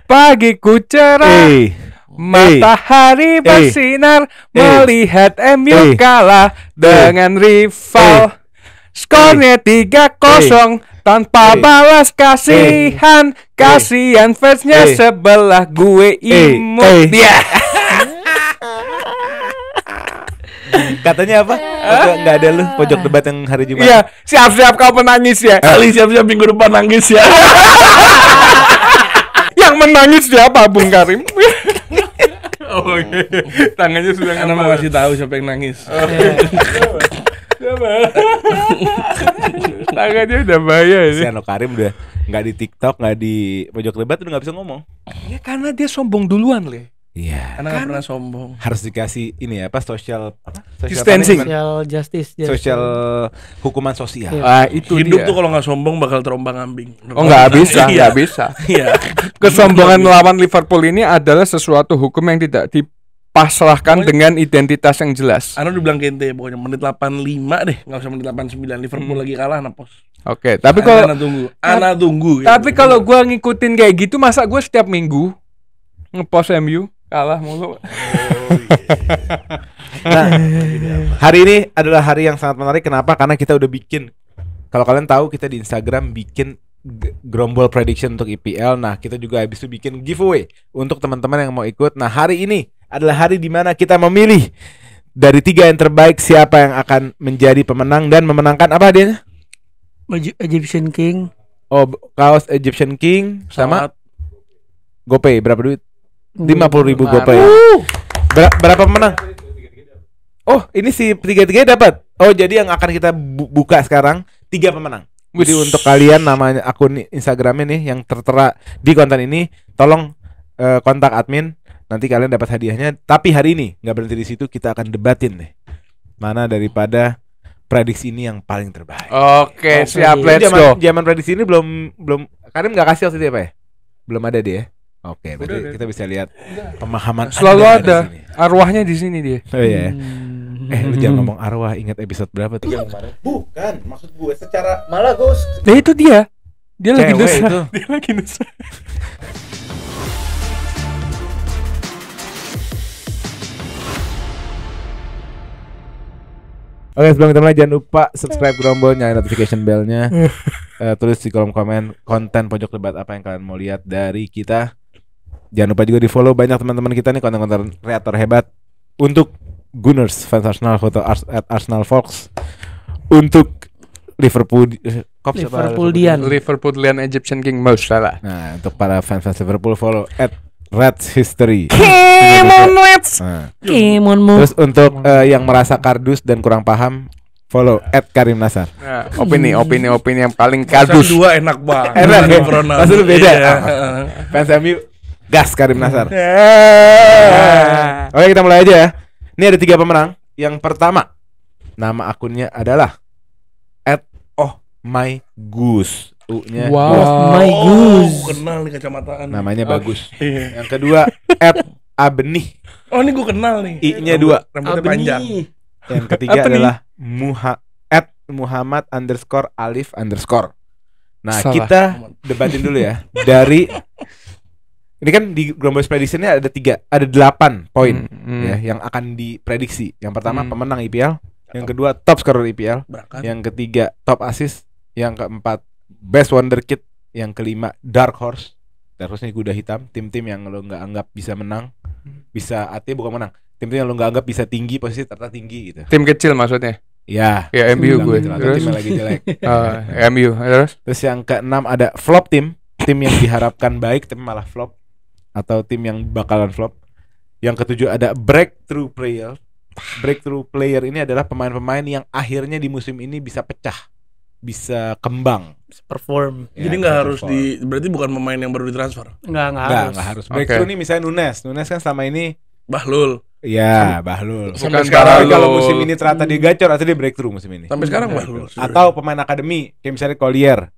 Pagiku cerah, matahari bersinar, melihat MU kalah dengan rival. Skornya 3-0 tanpa balas kasihan. Kasihan fansnya sebelah gue imut. Katanya apa? Nggak ada lu pojok debat yang hari Jumat. Iya, siap-siap kau menangis ya. Kali siap-siap minggu depan nangis ya. Yang menangis siapa, Bung Karim? Oh, tangannya sudah Karena mau ngasih tahu siapa yang nangis. Tangannya udah bahaya Si ini. Ano Karim udah nggak di TikTok, nggak di pojok debat, udah nggak bisa ngomong. Ya karena dia sombong duluan, Le. Iya. Karena nggak pernah sombong. Harus dikasih ini ya, apa social Distancing. punishment. Social justice. Social hukuman sosial. Iya. Ah, itu Hidup dia. tuh kalau nggak sombong bakal terombang-ambing. Oh, nggak bisa, Iya. nggak bisa. Iya. Kesombongan melawan Liverpool ini adalah sesuatu hukum yang tidak dipasrahkan dengan identitas yang jelas. Anu dibilang kente pokoknya menit 85 deh, nggak usah menit 89. Liverpool lagi kalah napos. Oke, tapi kalau Ana tunggu. tapi kalau gua ngikutin kayak gitu, masa gua setiap minggu ngepost MU kalah mulu. Nah, hari ini adalah hari yang sangat menarik. Kenapa? Karena kita udah bikin. Kalau kalian tahu, kita di Instagram bikin Grombol prediction untuk IPL. Nah, kita juga habis itu bikin giveaway untuk teman-teman yang mau ikut. Nah, hari ini adalah hari di mana kita memilih dari 3 yang terbaik siapa yang akan menjadi pemenang dan memenangkan apa hadiahnya? Egyptian King. Oh, kaos Egyptian King sama GoPay. Berapa duit? 50.000 GoPay. Berapa pemenang? Oh, ini si 3-3 dapat. Oh, jadi yang akan kita buka sekarang 3 pemenang. Jadi untuk kalian namanya akun Instagramnya nih yang tertera di konten ini, tolong kontak admin. Nanti kalian dapat hadiahnya. Tapi hari ini nggak berhenti di situ, kita akan debatin nih mana daripada prediksi ini yang paling terbaik. Oke, siap, let's go. Zaman prediksi ini belum Karim nggak kasih waktu itu ya, Pak ya? Belum ada dia. Oke, berarti kita bisa lihat pemahaman Selalu Anda ada di sini. arwahnya di sini dia. Oh iya. Lu jangan ngomong arwah, ingat episode berapa tuh? Bukan, maksud gue secara malah gue Nah, itu dia. Dia lagi Cewek nusa. itu. Dia lagi nusa. Oke, sebelum kita mulai jangan lupa subscribe Grombol, nyalain notification bell-nya. Tulis di kolom komen konten pojok debat apa yang kalian mau lihat dari kita. Jangan lupa juga di follow banyak teman-teman kita nih, konten-konten kreator hebat. Untuk Gunners fans Arsenal, foto at Arsenal Fox. Untuk Liverpoolian Egyptian King Mo Salah. Nah, untuk para fans Liverpool follow at Reds History. Kemon Reds. Nah. Kemonmu. Terus untuk yang merasa kardus dan kurang paham, follow at Karim Nasar. Nah, opini yang paling Kadus kardus. 2 enak banget. Enak ya? Ronaldo. Maksudnya beda. Iya. Fans MU gas Karim Nasar. Oke, kita mulai aja ya. Ini ada 3 pemenang. Yang pertama, nama akunnya adalah @ohmygoose. U-nya Wow. My goose. Kenal nih kacamataan. namanya bagus. Iya. Yang kedua @abenih. Oh, ini gue kenal nih. I-nya 2. Rambutnya panjang. Yang ketiga Apa nih? adalah Muhammad_Alif_. Nah, Salah. kita debatin dulu ya. Dari ini kan di Grombol Prediction-nya ada 8 poin ya yang akan diprediksi. Yang pertama pemenang IPL, yang kedua top scorer IPL, Berakan. yang ketiga top assist, yang keempat best wonder kid, yang kelima dark horse. Dark horse ini kuda hitam, tim-tim yang lo nggak anggap bisa menang, bisa artinya bukan menang, tim-tim yang lo nggak anggap bisa tinggi, posisi tertinggi gitu. Tim kecil maksudnya. Ya, Ya MU gue. Atau Terus tim yang lagi jelek. MU terus. Terus yang keenam ada flop tim yang diharapkan baik tapi malah flop, atau tim yang bakalan flop. Yang ketujuh ada breakthrough player. Breakthrough player ini adalah pemain-pemain yang akhirnya di musim ini bisa pecah, bisa kembang. Perform. Ya, Jadi nggak bisa harus perform. berarti bukan pemain yang baru ditransfer. Enggak Nggak harus. Breakthrough Oke. nih misalnya Nunes kan selama ini Bahlul. ya Bahlul. Bukan sekarang Tapi Bahlul. kalau musim ini ternyata dia gacor atau dia breakthrough musim ini. Sampai sekarang Bahlul. Atau pemain akademi kayak misalnya Collier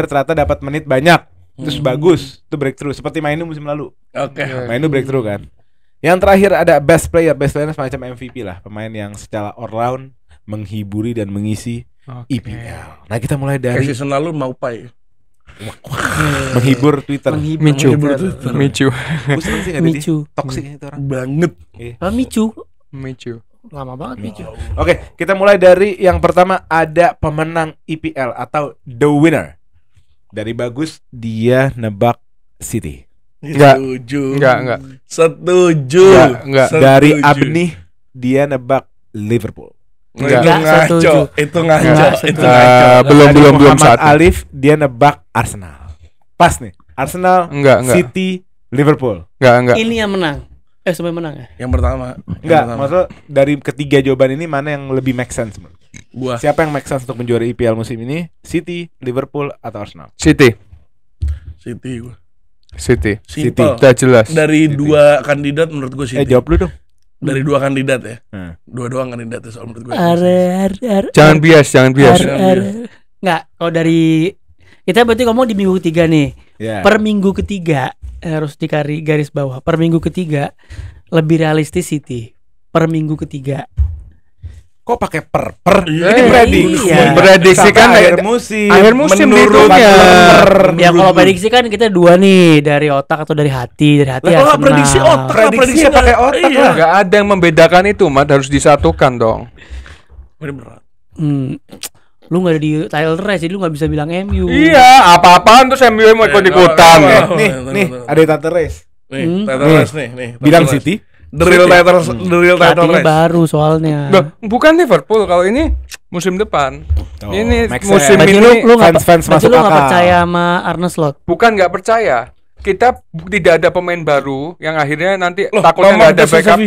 ternyata dapat menit banyak, terus bagus, itu breakthrough seperti Mainu musim lalu. Oke. Mainu breakthrough kan. Yang terakhir ada best player semacam MVP lah, pemain yang secara all round menghiburi dan mengisi IPL. Nah, kita mulai Kayak dari season lalu Maupai. Menghibur Twitter. Micu. Micu. Gue seneng sih nggak Micu. toxic itu orang. Banget. Micu. Micu. Lama banget Micu. Oke, kita mulai dari yang pertama, ada pemenang IPL atau the winner. Dari Bagus, dia nebak City. Enggak. Setuju. Enggak. Setuju. Enggak. Dari Setuju. Abni, dia nebak Liverpool. Enggak. Itu ngaco. Setuju. Itu ngaco. Enggak, Itu setuju. ngaco. Belum Dari Muhammad saat. Alif, dia nebak Arsenal. Pas nih. Arsenal, Enggak. City, Liverpool. Enggak. Ini yang menang. Semua menang ya? Yang pertama. Enggak, maksudnya dari ketiga jawaban ini mana yang lebih make sense menurut? Gua. Siapa yang make sense untuk menjuarai IPL musim ini? City, Liverpool, atau Arsenal? City. City gua. City. Simple. Udah jelas. Dari dua kandidat menurut gue City. Jawab dulu dong. Dari dua kandidat ya. Hmm. Dua doang kandidat ya soal menurut gue. Jangan bias. Enggak, kalau dari kita berarti ngomong di minggu ketiga nih. Ya. Per minggu ketiga harus dikari garis bawah. Per minggu ketiga lebih realistis City. Per minggu ketiga. Kok pakai per? Iya. Ini prediksi. Iya. Prediksi kan Sampai akhir musim. musim Menurut dihitungnya. Ya kalau prediksi kan kita dua nih, dari otak atau dari hati. Dari hati Lah, kalau Arsenal. prediksi otak. Prediksinya pakai otak Iya. lah. Enggak ada yang membedakan itu, Mat. Harus disatukan dong. Ini berat. Lu gak ada di title race, jadi lu gak bisa bilang MU. Iya, apa-apaan terus MU mau ikut-ikutan. Nih, ada tante race. Nih, title Nih. race nih. Bilang title race. City. The real title, the real title Hatinya race. baru soalnya. Loh, bukan Liverpool kalau ini musim depan. Oh, Ini make musim sense. Berarti ini lu nggak fans berarti masuk lu nggak akal. percaya sama Arne Slot. bukan nggak percaya. Kita tidak ada pemain baru yang akhirnya nanti Loh, takutnya nggak ada backup.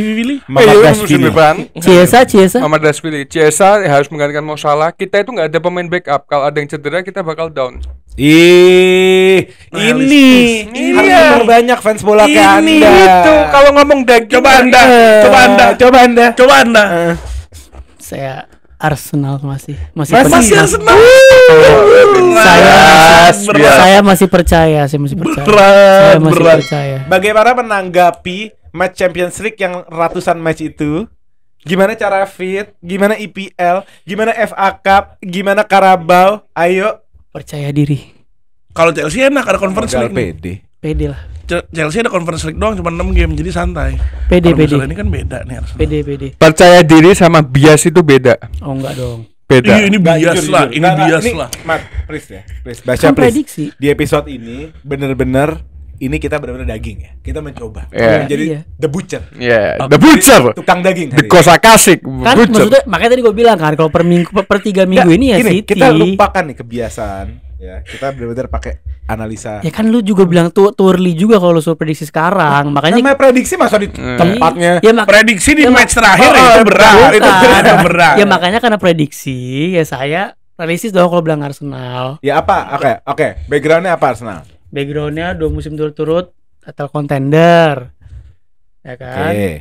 Musim depan. Ciesa. Mamadashvili. Ciesa harus menggantikan Mo Salah. Kita itu nggak ada pemain backup. Kalau ada yang cedera kita bakal down. Ini Iya. harus memperbanyak fans bola ke Anda. Ini itu kalau ngomong daging. Coba Anda. Coba Anda. Saya Arsenal masih Masih Arsenal. saya masih percaya. Saya masih Berat. percaya. Bagaimana menanggapi match Champions League yang ratusan match itu? Gimana cara fit? Gimana IPL? Gimana FA Cup? Gimana Carabao? Ayo. Percaya diri. Kalau Chelsea enak ada Conference Modal League. nih. pede. Pede lah. Chelsea ada Conference League doang cuma 6 game jadi santai. Pede. Kalau misalnya ini kan beda nih Arsenal. Pede. Percaya diri sama bias itu beda. Oh enggak dong. Beda. Iya, ini Nggak, bias jujur, lah, jujur. ini Nggak, bias ini, lah. Mat, please ya. Please, baca Kan please. prediksi. Di episode ini bener-bener ini kita bener-bener daging ya. Kita mencoba Iya. menjadi Iya. the butcher. Yeah, the butcher. Tukang daging. The Kosakasik. Kan Butcher. maksudnya makanya tadi gue bilang kan kalau per minggu per 3 minggu ini ya gini, City. kita lupakan nih kebiasaan ya. Kita benar-benar pakai analisa. Ya kan lu juga bilang too early juga kalau lu suruh prediksi sekarang. Makanya Namanya prediksi masa di tempatnya. ya, Prediksi di ya, match terakhir oh, itu berat. bukan. Itu berat. Ya makanya karena prediksi ya saya realistis dong kalau bilang Arsenal. Ya apa? Oke. Backgroundnya apa Arsenal? Backgroundnya 2 musim turut-turut title contender. Ya kan? Oke.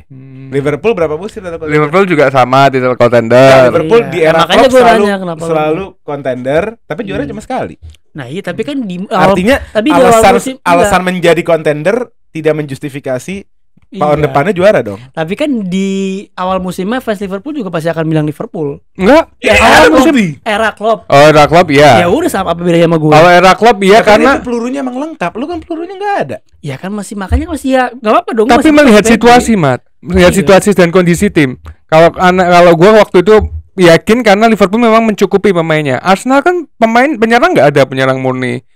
Liverpool berapa musim title contender? Liverpool juga sama title Ya, contender. Liverpool Iya. di era Makanya Klopp gua selalu, nanya kenapa lu- selalu contender, tapi juara cuma sekali. Nah, iya tapi kan di Artinya tapi di awal musim alasan menjadi contender tidak menjustifikasi tahun iya. depannya juara dong. Tapi kan di awal musimnya fans Liverpool juga pasti akan bilang Liverpool. Enggak. Era musim. Era Klopp. Oh, era klub Ya ya. udah sama apa bedanya sama gue? Kalau era klub iya Karena karena pelurunya emang lengkap. Lu kan pelurunya nggak ada. Ya kan masih makanya masih ya enggak apa-apa dong. tapi masih melihat pede. situasi, Mat. Melihat Iya. situasi dan kondisi tim. Kalau gua waktu itu yakin karena Liverpool memang mencukupi pemainnya. Arsenal kan penyerang nggak ada penyerang murni.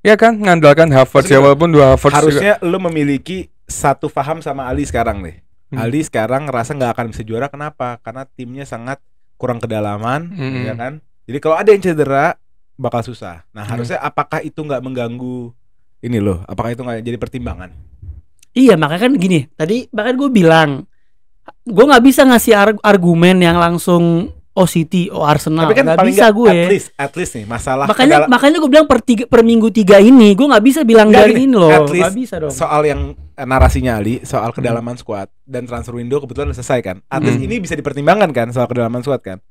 Ya kan ngandalkan Havertz ya walaupun dua Havertz juga. Harusnya lu memiliki satu paham sama Ali sekarang deh. Ali sekarang ngerasa nggak akan bisa juara. Kenapa? Karena timnya sangat kurang kedalaman, ya kan. Jadi kalau ada yang cedera bakal susah. Nah harusnya apakah itu nggak mengganggu ini loh? Apakah itu nggak jadi pertimbangan? Iya, makanya kan gini. Tadi bahkan gue bilang gue nggak bisa ngasih argumen yang langsung City, Arsenal. Tapi kan Nggak paling bisa nggak, gue. at least nih masalah Makanya gue bilang per minggu 3 ini gue nggak bisa bilang Nggak, dari gini, ini loh. at least Nggak bisa dong. soal yang narasinya Ali soal kedalaman squad dan transfer window kebetulan udah selesai kan. At least ini bisa dipertimbangkan kan soal kedalaman squad kan.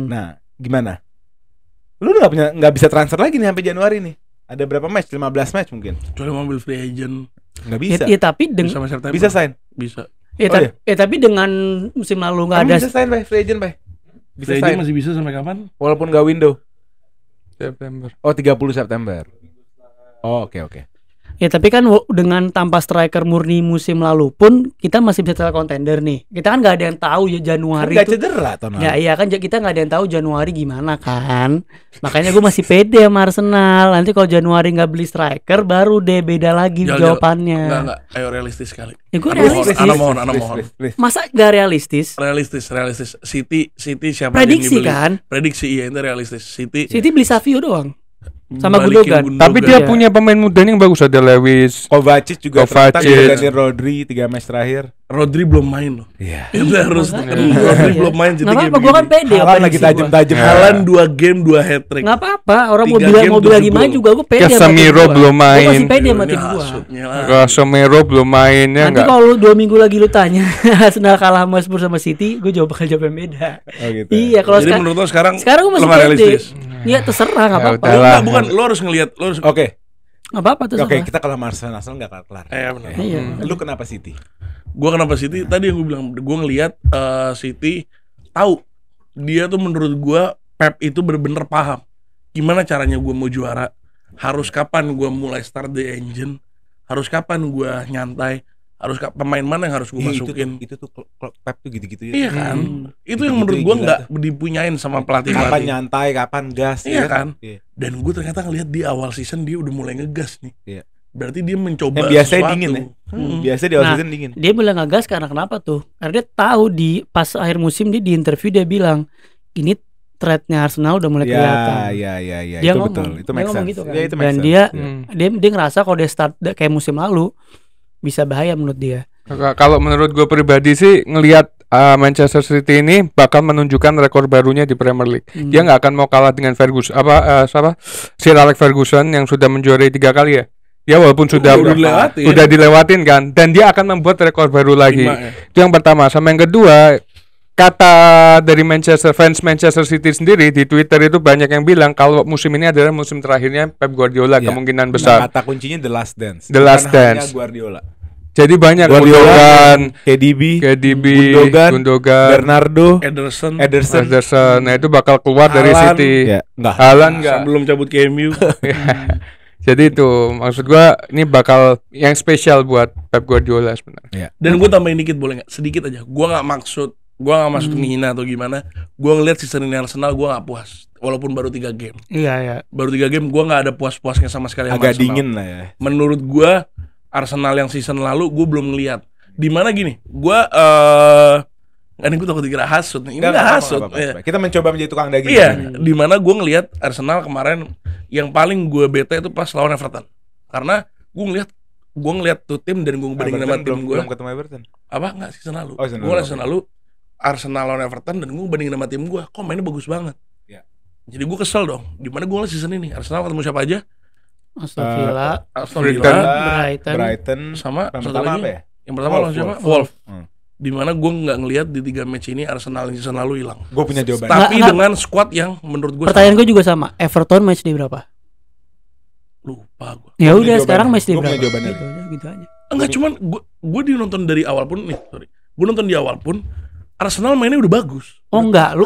Nah, gimana? Lu nggak bisa transfer lagi nih sampai Januari nih. Ada berapa match? 15 match mungkin. Kecuali mobil free agent. Nggak bisa. Ya tapi Bisa sampai September. Bisa sign. Bisa. tapi dengan musim lalu nggak Kamu ada bisa sign by free agent by. Bisa Free sign. agent masih bisa sampai kapan? Walaupun nggak window. September. Oh 30 September. Oh, oke. Ya tapi kan dengan tanpa striker murni musim lalu pun kita masih bisa title contender nih. Kita kan nggak ada yang tahu ya Januari Kan gak itu. cedera tahun lalu. Ya iya kan kita nggak ada yang tahu Januari gimana kan. Makanya gue masih pede sama Arsenal. Nanti kalau Januari nggak beli striker baru deh beda lagi Jal, jawabannya. Enggak, ayo realistis sekali. Ya gue Ana realistis. mohon. Masa gak realistis? Realistis. City siapa Prediksi yang dibeli? kan? Prediksi iya itu realistis. City beli Savio doang. Sama balikin Gundogan. Tapi dia Iya. punya pemain muda yang bagus, ada Lewis. Kovacic juga Kovacic. ternyata ganti Rodri 3 match terakhir. Rodri belum main loh. Iya. Itu harus makanya. Rodri Iya. belum main jadi Nggak game apa-apa, gue kan begini. pede. Haaland lagi prediksi gua. tajem-tajem. Haaland 2 game 2 hat-trick. Nggak apa-apa, orang mau 3 bilang game, mau 7 lagi main gol. juga gue pede sama tim Casemiro gua. belum Gue masih main. pede sama Ini tim gue. hasutnya lah. Casemiro belum main ya Nanti enggak? kalau lu 2 minggu lagi lu tanya Arsenal kalah sama Spurs sama City, gue bakal jawab yang beda. Oh gitu. Iya, kalau Jadi menurut lo sekarang gue masih lo nggak pede. realistis. Iya terserah nggak Ya apa-apa. udah. Lah. Bukan, lo harus ngelihat, lo harus Oke, Nggak apa-apa terserah. kita kalau Arsenal nggak kelar. benar. Iya. Lu kenapa City? Gue kenapa City? Tadi yang gue bilang, gue ngelihat City tahu dia tuh menurut gue Pep itu bener-bener paham gimana caranya gue mau juara, harus kapan gue mulai start the engine, harus kapan gue nyantai, harus pemain mana yang harus gue masukin. Itu tuh Pep tuh gitu-gitu Iya kan? Itu yang Gitu-gitu menurut gue gila nggak dipunyain sama pelatih. Kapan nyantai, kapan gas. Iya kan? Iya. Dan gue ternyata ngelihat di awal season dia udah mulai ngegas nih. Iya. Berarti dia mencoba Yang biasanya sesuatu. dingin ya. Hmm. Biasa di awal Nah, season dingin. Dia bilang ngegas karena kenapa tuh? Karena dia tahu di pas akhir musim dia di interview dia bilang ini threat-nya Arsenal udah mulai kelihatan. Iya. Dia Itu ngomong, betul. Itu dia make ngomong sense. gitu kan. Iya, itu make Dan sense. dia Iya. dia ngerasa kalau dia start kayak musim lalu bisa bahaya menurut dia. Kalau menurut gue pribadi sih ngelihat Manchester City ini bakal menunjukkan rekor barunya di Premier League. Dia nggak akan mau kalah dengan Ferguson Sir Alex Ferguson yang sudah menjuarai 3 kali ya. Dia walaupun sudah dilewatin kan, dan dia akan membuat rekor baru lagi. 5 ya. Itu yang pertama. Sama yang kedua, kata dari fans Manchester City sendiri di Twitter itu banyak yang bilang kalau musim ini adalah musim terakhirnya Pep Guardiola, Iya. kemungkinan Nah, besar. kata kuncinya The Last Dance. The Last Bukan hanya Dance. Guardiola. Jadi banyak Guardiola, Gundogan, KDB, Gundogan, Bernardo, Ederson Ederson. Nah itu bakal keluar dari Haaland. City. Ya, enggak. Haaland enggak. sebelum cabut ke MU. Jadi itu maksud gua ini bakal yang spesial buat Pep Guardiola sebenarnya. Dan gue tambahin dikit boleh nggak? Sedikit aja. Gue nggak maksud menghina atau gimana. Gue ngeliat season ini Arsenal gue nggak puas. Walaupun baru 3 game. Iya. Baru 3 game gue nggak ada puas-puasnya sama sekali. sama Agak Arsenal. dingin lah ya. Menurut gue Arsenal yang season lalu gue belum ngeliat. Dimana gini? Gue ini gue takut dikira hasut. Ini nggak hasut. Apa-apa. Kita mencoba menjadi tukang daging. Iya, dimana gue ngelihat Arsenal kemarin yang paling gue bete itu pas lawan Everton. Karena gue ngelihat tuh tim dan gue bandingin sama tim gue. belum ketemu Everton. Apa nggak season lalu? Oh, season Gue lalu, season lalu Arsenal lawan Everton dan gue bandingin sama tim gue. Kok mainnya bagus banget. Iya. Jadi gue kesel dong. Dimana gue ngeliat season ini Arsenal ketemu siapa aja? Aston Villa, Aston Brighton. Villa Brighton. sama Yang satu pertama lagi. apa ya? Yang pertama lawan siapa? Wolves. Wolves. Dimana gue nggak ngelihat di 3 match ini Arsenal yang season lalu hilang. Gue punya jawaban. Tapi Nggak. dengan squad yang menurut gue pertanyaan gue juga sama. Everton match day berapa? lupa gue. Ya Gua punya udah sekarang jawabannya. match day Gua punya berapa? jawabannya. Gitu aja. Enggak, cuman gue nonton dari awal pun nih, sorry. Gue nonton di awal pun Arsenal mainnya udah bagus. Oh enggak,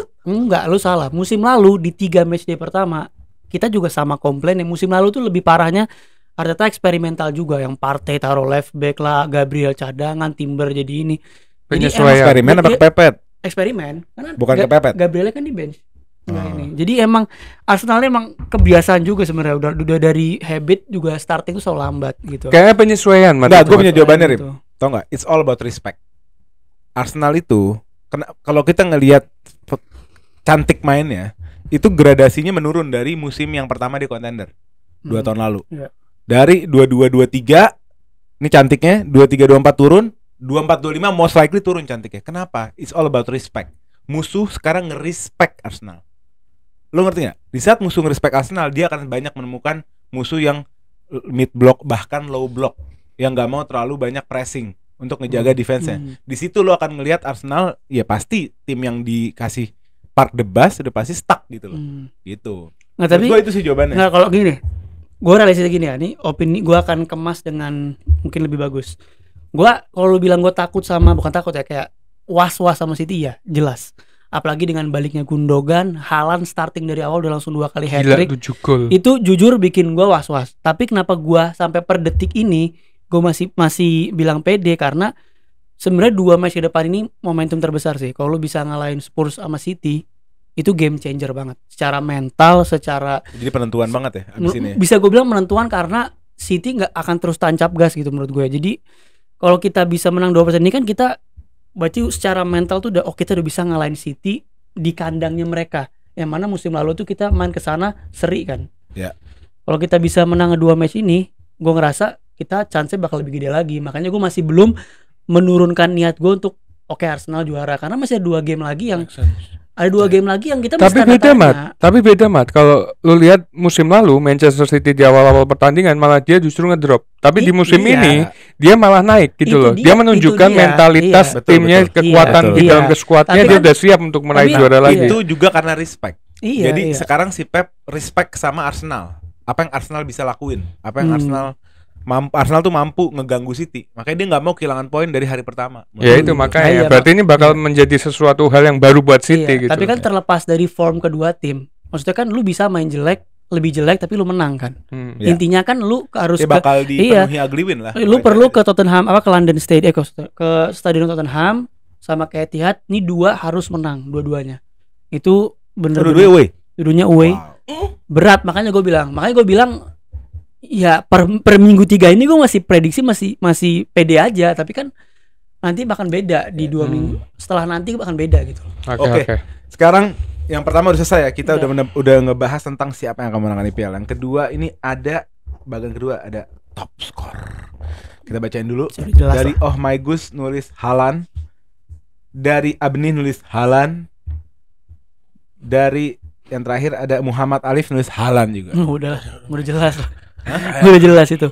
lu salah. Musim lalu di 3 match day pertama kita juga sama komplain. Yang musim lalu tuh lebih parahnya Arteta eksperimental juga, yang Partey taruh left back lah, Gabriel cadangan, Timber jadi ini. Jadi Penyesuaian. Eksperimen apa kepepet? eksperimen. Karena Bukan kepepet. Gabrielnya kan di bench. Enggak ini. Jadi emang Arsenalnya emang kebiasaan juga sebenarnya udah dari habit juga starting tuh selalu lambat gitu. Kayaknya penyesuaian, Mat. Enggak, gue punya jawabannya, Rim. Gitu. Tau nggak? It's all about respect. Arsenal itu, kalau kita ngelihat cantik mainnya, itu gradasinya menurun dari musim yang pertama di contender 2 tahun lalu. Iya. Dari 22-23, ini cantiknya 23-24 turun, 24-25 most likely turun cantiknya. Kenapa? It's all about respect. Musuh sekarang nge-respect Arsenal. Lo ngerti gak? Di saat musuh nge-respect Arsenal, dia akan banyak menemukan musuh yang mid block bahkan low block, yang gak mau terlalu banyak pressing untuk ngejaga defense-nya. Di situ lo akan ngelihat Arsenal, ya pasti tim yang dikasih park the bus udah pasti stuck gitu loh. Gitu. Nggak, tapi Gue itu sih jawabannya. nggak, kalau gini, gue realistis gini ya, nih opini gue akan kemas dengan mungkin lebih bagus. Gue kalau lu bilang gue takut sama, bukan takut ya, kayak was-was sama City ya, jelas. apalagi dengan baliknya Gundogan, Haaland starting dari awal udah langsung 2 kali Gila, hat-trick. 7 gol. Itu jujur bikin gue was-was. Tapi kenapa gue sampai per detik ini gue masih bilang pede, karena sebenarnya 2 match ke depan ini momentum terbesar sih. Kalau lu bisa ngalahin Spurs sama City, itu game changer banget. Secara mental, secara Jadi penentuan banget ya abis ini. bisa gue bilang menentuan, karena City nggak akan terus tancap gas gitu menurut gue. Jadi kalau kita bisa menang 2% ini kan kita berarti secara mental tuh kita udah bisa ngalahin City di kandangnya mereka. Yang mana musim lalu tuh kita main ke sana seri kan. Ya. Kalau kita bisa menang 2 match ini, gue ngerasa kita chance bakal lebih gede lagi. Makanya gue masih belum menurunkan niat gue untuk Arsenal juara, karena masih ada 2 game lagi yang game lagi yang kita Tapi masih beda Mat. Kalau lu lihat musim lalu Manchester City di awal-awal pertandingan malah dia justru ngedrop. Tapi di musim ini dia malah naik gitu Itu loh. Dia menunjukkan mentalitas Betul, timnya, betul. kekuatan Iya, di betul. dalam keskuatnya, Tapi dia kan- udah siap untuk meraih tapi- juara lagi. Itu juga karena respect. Iya, Jadi iya. sekarang si Pep respect sama Arsenal. Apa yang Arsenal bisa lakuin? Apa yang Arsenal tuh mampu ngeganggu City. Makanya dia nggak mau kehilangan poin dari hari pertama. Ya Menurut itu gua. makanya. Iya, Berarti ini bakal menjadi sesuatu hal yang baru buat City Iya, gitu. tapi kan terlepas dari form kedua tim. Maksudnya kan lu bisa main lebih jelek tapi lu menang kan. Hmm. Iya. Intinya kan lu harus Dia bakal dipenuhi ugly win lah. lu perlu ke Tottenham ke London Stadium ke Stadion Tottenham sama ke Etihad. Ini 2 harus menang dua-duanya. Itu Dua-dua bener-bener away. dua-duanya away. Wow. Berat, makanya gue bilang ya per minggu 3 ini gue masih prediksi masih pede aja, tapi kan nanti bahkan beda di 2 minggu setelah nanti bahkan beda gitu. Oke. Oke. Sekarang yang pertama udah selesai ya. Kita Udah. udah ngebahas tentang siapa yang akan menangani IPL. Yang kedua ini bagian kedua ada top score. Kita bacain dulu. Sudah jelas Dari lah. Oh My Gus nulis Haaland. Dari Abni nulis Haaland. Dari yang terakhir ada Muhammad Alif nulis Haaland juga. Udah jelas lah. Udah jelas itu.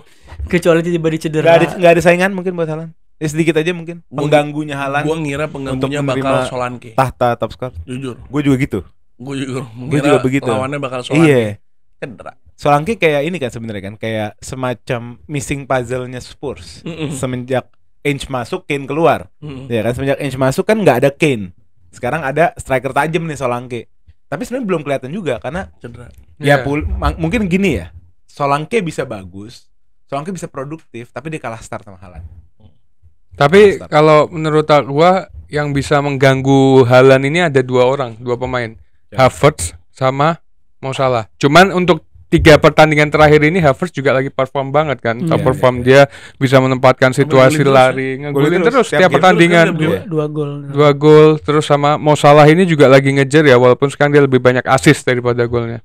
Kecuali tiba-tiba cedera. Gak ada saingan mungkin buat Haaland. Sedikit aja mungkin. Pengganggunya Haaland Gua ngira pengganggunya untuk bakal menerima Solanke. tahta top score. Jujur. Gue juga gitu. Gue juga juga begitu. lawannya bakal Solanke. Iya. Cedera. Solanke kayak ini kan sebenarnya kan, kayak semacam missing puzzle-nya Spurs. Semenjak Ainge masuk, Kane keluar. Ya kan, semenjak Ainge masuk kan nggak ada Kane. Sekarang ada striker tajam nih Solanke. Tapi sebenarnya belum kelihatan juga karena Cedera. ya Iya. mungkin gini ya. Solanke bisa bagus, Solanke bisa produktif, tapi dia kalah start sama Haaland. Tapi kalau menurut gua yang bisa mengganggu Haaland ini ada 2 pemain. Ya. Havertz sama Mo Salah. Cuman untuk 3 pertandingan terakhir ini Havertz juga lagi perform banget kan. Top Iya, perform iya. dia bisa menempatkan situasi Ngegolin terus lari, Golin ngegolin terus. terus Tiap setiap game pertandingan. terus, tiap game. 2 gol. 2 gol terus sama Mo Salah ini juga lagi ngejar ya, walaupun sekarang dia lebih banyak assist daripada golnya.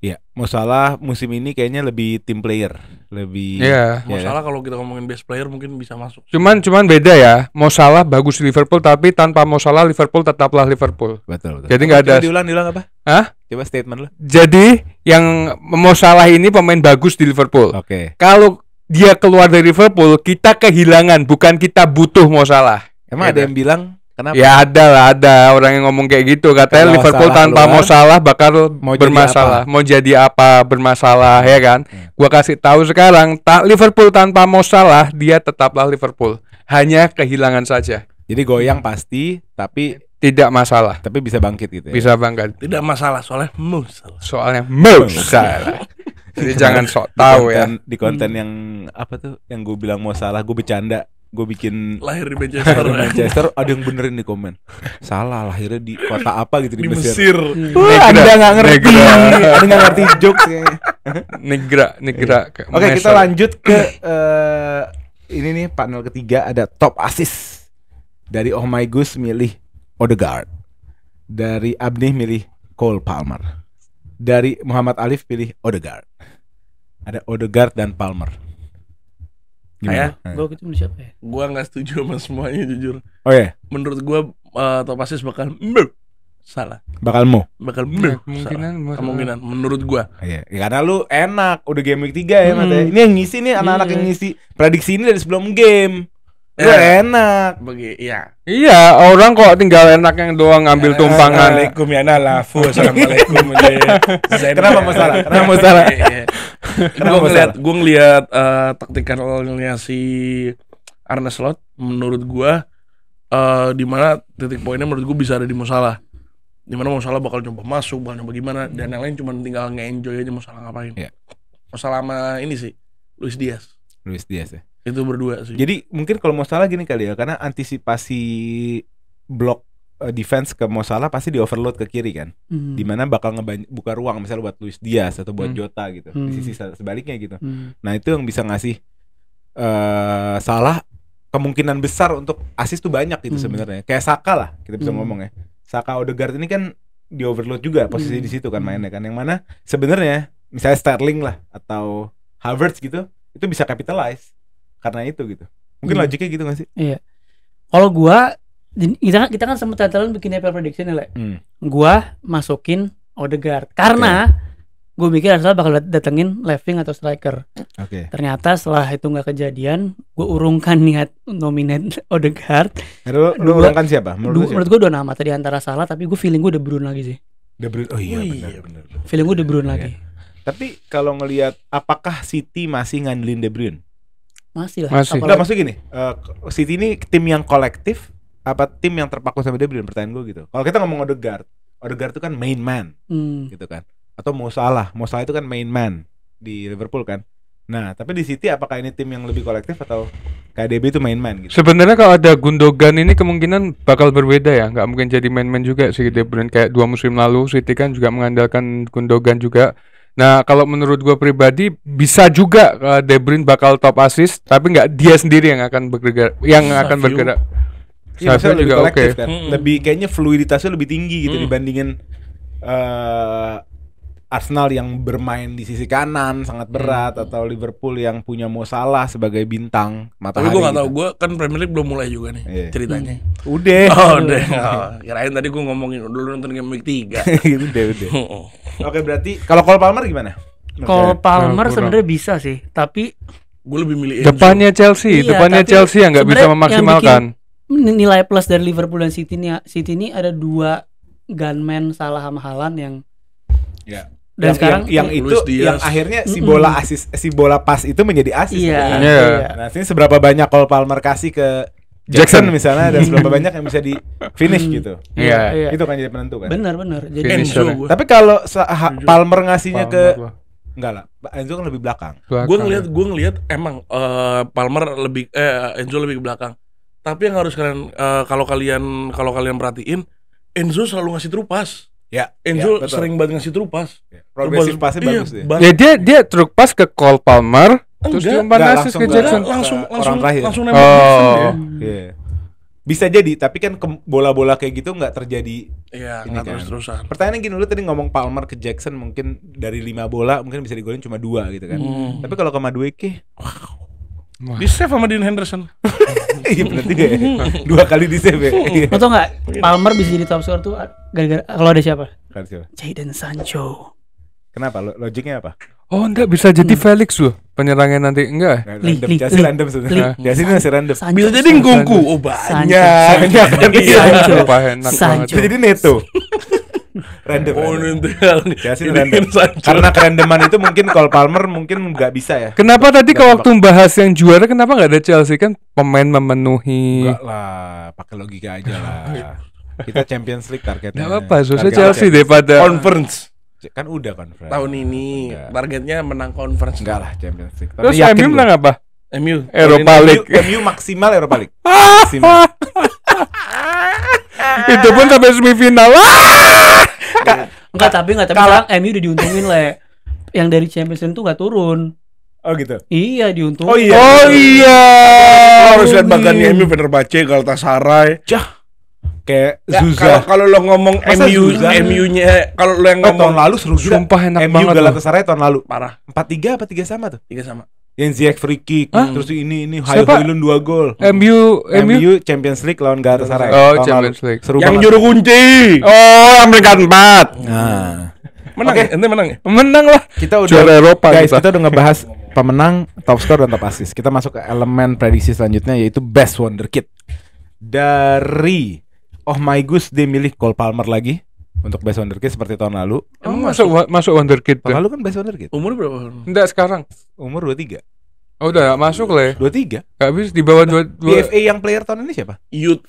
Iya, Mo Salah musim ini kayaknya lebih team player, lebih Iya. Mau ya, salah kalau kita ngomongin best player mungkin bisa masuk. Cuman beda ya. Mo Salah bagus di Liverpool, tapi tanpa Mo Salah Liverpool tetaplah Liverpool. betul. Jadi nggak ada. Coba diulang apa? Hah? Coba statement lu. Jadi yang Mo Salah ini pemain bagus di Liverpool. Oke. Kalau dia keluar dari Liverpool, kita kehilangan, bukan kita butuh Mo Salah. Emang Iya ada kan? yang bilang kenapa? Ya ada orang yang ngomong kayak gitu. Katanya Kalau Liverpool Salah tanpa keluar, Mo Salah bakal mau jadi bermasalah. Mau jadi apa bermasalah ya kan? Gua kasih tahu sekarang, Liverpool tanpa Mo Salah dia tetaplah Liverpool. Hanya kehilangan saja. Jadi goyang pasti, tapi Tidak masalah. bisa bangkit gitu ya. Bisa bangga. Tidak masalah soalnya masalah. Soalnya Mo Salah. Jadi jangan sok tahu ya. Di konten yang apa tuh? Yang gue bilang mau salah, gue bercanda. Gue bikin Lahir di Manchester. di Manchester, ada yang benerin di komen. Salah, lahirnya di kota apa gitu Di di Mesir. Mesir. Anda nggak ngerti, Negra. Anda nggak ngerti jokes kayaknya. Negra. Oke, kita lanjut ke ini nih panel ketiga, ada top assist. Dari Oh My Gus milih Odegaard. Dari Abni milih Cole Palmer. Dari Muhammad Alif pilih Odegaard. Ada Odegaard dan Palmer. Gimana? Gue gitu siapa ya? Gua nggak setuju sama semuanya jujur. Oh ya, Menurut gua top assist bakal salah. bakal mau. Bakal Ya, kemungkinan menurut gua. Iya, ya, karena lu enak, udah game week 3 ya, Mat ya. Ini yang ngisi nih anak-anak yang ngisi prediksi ini dari sebelum game. Lu enak. Iya, orang kok tinggal enak yang doang ngambil tumpangan. Assalamualaikum ya nalafu. Assalamualaikum. Kenapa masalah? Kenapa masalah? Gue ngeliat taktikalnya si Arne Slot. Menurut gua di mana titik poinnya menurut gue bisa ada di Mo Salah. Di mana Mo Salah bakal coba masuk, bakal coba gimana, dan yang lain cuma tinggal nge-enjoy aja Mo Salah ngapain. Iya. Mo Salah sama ini sih, Luis Diaz. ya. Itu berdua sih. Jadi mungkin kalau Mo Salah gini kali ya, karena antisipasi blok defense ke Mo Salah pasti di overload ke kiri kan. Dimana bakal buka ruang misalnya buat Luis Diaz atau buat Jota gitu. Di sisi sebaliknya gitu. Nah itu yang bisa ngasih Salah kemungkinan besar untuk assist tuh banyak gitu sebenarnya. Kayak Saka lah kita bisa ngomong ya. Saka Odegaard ini kan di overload juga posisi di situ kan mainnya kan. Yang mana sebenarnya misalnya Sterling lah atau Havertz gitu itu bisa capitalize karena itu gitu. Mungkin logiknya gitu gak sih? Iya. Kalau gua kita kan sempat tatalan bikin NFL prediction ya, Le. Gua masukin Odegaard karena gue mikir Arsenal bakal datengin left wing atau striker. Ternyata setelah itu nggak kejadian, gue urungkan niat nominate Odegaard. Lu urungkan siapa? Menurut gue dua nama tadi antara Salah, tapi gue feeling gue De Bruyne lagi sih. De Bruyne. Oh iya benar. Feeling gue De Bruyne lagi. Tapi kalau ngelihat apakah City masih ngandelin De Bruyne? Masih lah. Enggak, maksud gini, City ini tim yang kolektif apa tim yang terpaku sama De Bruyne? Pertanyaan gue gitu. Kalau kita ngomong Odegaard itu kan main man, gitu kan. Atau Mo Salah itu kan main man di Liverpool kan. Nah, tapi di City apakah ini tim yang lebih kolektif atau KDB itu main man gitu? Sebenarnya kalau ada Gundogan ini kemungkinan bakal berbeda ya, nggak mungkin jadi main man juga si De Bruyne kayak 2 musim lalu. City kan juga mengandalkan Gundogan juga. Nah, kalau menurut gue pribadi bisa juga De Bruyne bakal top assist, tapi nggak dia sendiri yang akan bergerak, Iya, juga oke. Kan? Lebih kayaknya fluiditasnya lebih tinggi gitu dibandingin Arsenal yang bermain di sisi kanan sangat berat atau Liverpool yang punya Mo Salah sebagai bintang matahari. Tapi gue nggak tahu, gitu. gue kan Premier League belum mulai juga nih ceritanya. Udah. Kirain tadi gue ngomongin dulu nonton Game Week 3. udah. Oke, berarti kalau Cole Palmer gimana? Cole Palmer sebenarnya bisa sih, tapi gue lebih milih Enzo. Depannya Chelsea yang nggak bisa memaksimalkan. Nilai plus dari Liverpool dan City ini ada 2 gunman Salah sama Haaland yang dan sekarang yang itu yang akhirnya si bola pas itu menjadi asis. Nah, ini seberapa banyak Cole Palmer kasih ke Jackson misalnya dan seberapa banyak yang bisa di finish gitu. Itu kan jadi penentu kan. Benar. Jadi Enzo. Tapi kalau Palmer ngasihnya ke enggak lah, Enzo kan lebih belakang. Gue ngelihat emang Palmer lebih Enzo lebih ke belakang. Tapi yang harus kalian kalau kalian perhatiin, Enzo selalu ngasih true pass. Enzo sering banget ngasih true pass. Progresif passnya bagus deh. Ya dia true pass ke Cole Palmer, terus diumpan assist ke Jackson. Langsung nembak. Bisa jadi, tapi kan bola-bola kayak gitu nggak terjadi. Iya, nggak terus-terusan. Pertanyaannya gini, lu tadi ngomong Palmer ke Jackson mungkin dari 5 bola mungkin bisa digolin cuma 2 gitu kan. Tapi kalau ke Madueke, di save sama Dean Henderson. Iya benar juga ya. 2 kali di save ya. Lo tau gak Palmer bisa jadi top scorer tuh gara-gara kalau ada siapa? Jadon Sancho. Kenapa? Logiknya apa? Oh enggak, bisa jadi Felix loh penyerangnya nanti. Enggak. Jasi random sebenarnya. Jasi masih random. Bisa jadi Ngungku. Oh banyak. Sancho. Bisa jadi Neto. Random. Jasi random. Karena kerandoman itu mungkin Cole Palmer mungkin nggak bisa ya. Kenapa tadi kalau waktu membahas yang juara kenapa nggak ada Chelsea, kan pemain memenuhi? Enggak lah, pakai logika aja lah. Kita Champions League targetnya. Nggak apa, susah Chelsea daripada Conference. Kan udah conference. Tahun ini targetnya menang conference. Enggak lah Champions League. Terus MU menang apa? MU Europa League. MU maksimal Europa League. Maksimal. Itu pun sampai semifinal. Enggak, tapi sekarang MU udah diuntungin Le. Yang dari Champions League tuh enggak turun. Oh gitu. Iya, diuntungin. Oh iya. Harus lihat bagannya MU, Fenerbahce, Galatasaray. Kayak Zuza. Kalau lo ngomong MU-nya, kalau lo yang ngomong tahun lalu seru juga. Sumpah enak MU banget. Galatasaray tahun lalu. Parah. 4-3 apa 3 sama tuh? 3 sama. Yang Ziyech free kick, terus ini Hailun 2 gol. MU Champions League lawan Galatasaray. Oh, Champions League. Seru yang banget. juru kunci. Oh, peringkat 4. Nah. Menang ya? Ente menang ya? Menang lah. Kita udah juara Eropa guys, kita udah ngebahas pemenang, top score dan top assist. Kita masuk ke elemen prediksi selanjutnya yaitu best wonderkid. Dari My Gus dia milih Cole Palmer lagi untuk best wonderkid seperti tahun lalu. Emang masuk wonderkid Tahun tuh. lalu kan best wonderkid. Umur berapa? Enggak sekarang. Umur 23. Oh udah gak masuk lah ya. 23. Gak bisa di bawah 2. PFA yang player tahun ini siapa? Youth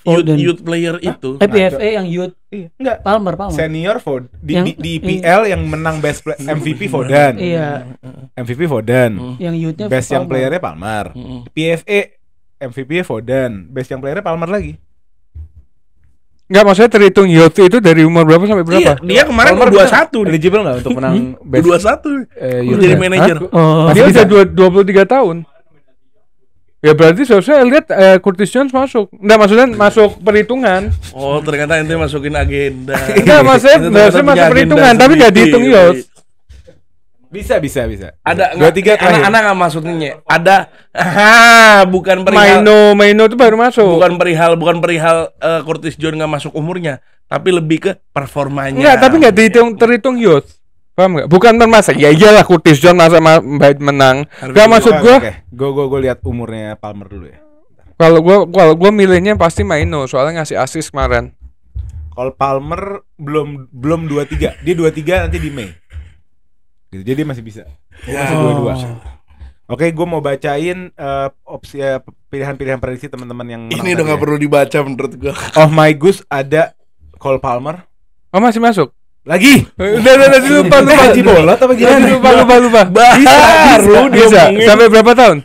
player itu. PFA yang youth Enggak. Palmer. Senior di Yang- IPL yang menang MVP Foden. Iya, MVP Foden. yang youthnya Best yang Palmer. playernya Palmer. Mm-mm. PFA MVP Foden. Best yang playernya Palmer lagi. Enggak, maksudnya terhitung youth itu dari umur berapa sampai berapa? Iya, dia kemarin Palmer 21 nih. eligible nggak untuk menang best 21. youth Jadi ya? manajer. Oh, Dia Masih udah bisa? 23 tahun. Ya berarti seharusnya lihat Curtis Jones masuk. Enggak, maksudnya masuk perhitungan. Oh, ternyata ente masukin agenda. Enggak, maksudnya Itu harusnya ternyata masuk punya perhitungan agenda tapi enggak sendiri. dihitung youth. Bisa. Ada 23 terakhir. anak-anak nggak maksudnya. Ada bukan perihal Maino itu baru masuk. bukan perihal Curtis Jones nggak masuk umurnya, tapi lebih ke performanya. Enggak, tapi enggak terhitung youth. Paham enggak? Bukan termasuk. Ya iyalah Curtis Jones masa baik menang. Enggak maksud gua. Gue lihat umurnya Palmer dulu ya. Kalau gua milihnya pasti Maino soalnya ngasih assist kemarin. Kalau Palmer belum 23. Dia 23 nanti di Mei. Gitu. Jadi dia masih bisa. Dia masih 22. Oke, gue mau bacain opsi pilihan-pilihan prediksi teman-teman yang menang Ini udah tadi nggak ya. perlu dibaca menurut gua. Oh my goose ada Cole Palmer. Oh masih masuk. Lagi. Udah lupa. Haji bolot apa gimana? Lupa. Baru Bisa. diomongin. Sampai berapa tahun?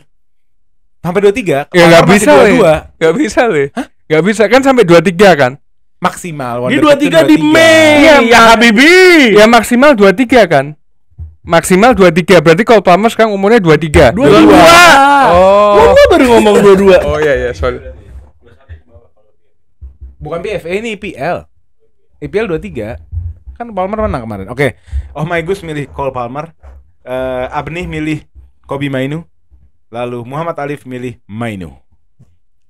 Sampai 23. Ya enggak Palmer bisa, masih Le. Enggak bisa, Le. Enggak bisa kan sampai 23 kan? Maksimal. Di Wonderkid 23 di Mei. Iya, Ya Habibi. Ya maksimal 23 kan? Maksimal 23. Berarti kalau Palmer sekarang umurnya 23. 22. Oh. Gua baru ngomong 22. Oh iya sorry. Bukan PFA ini IPL. IPL 23. Kan Palmer menang kemarin. Oke. Oh my goose milih Cole Palmer. Abnih milih Kobe Mainu. Lalu Muhammad Alif milih Mainu.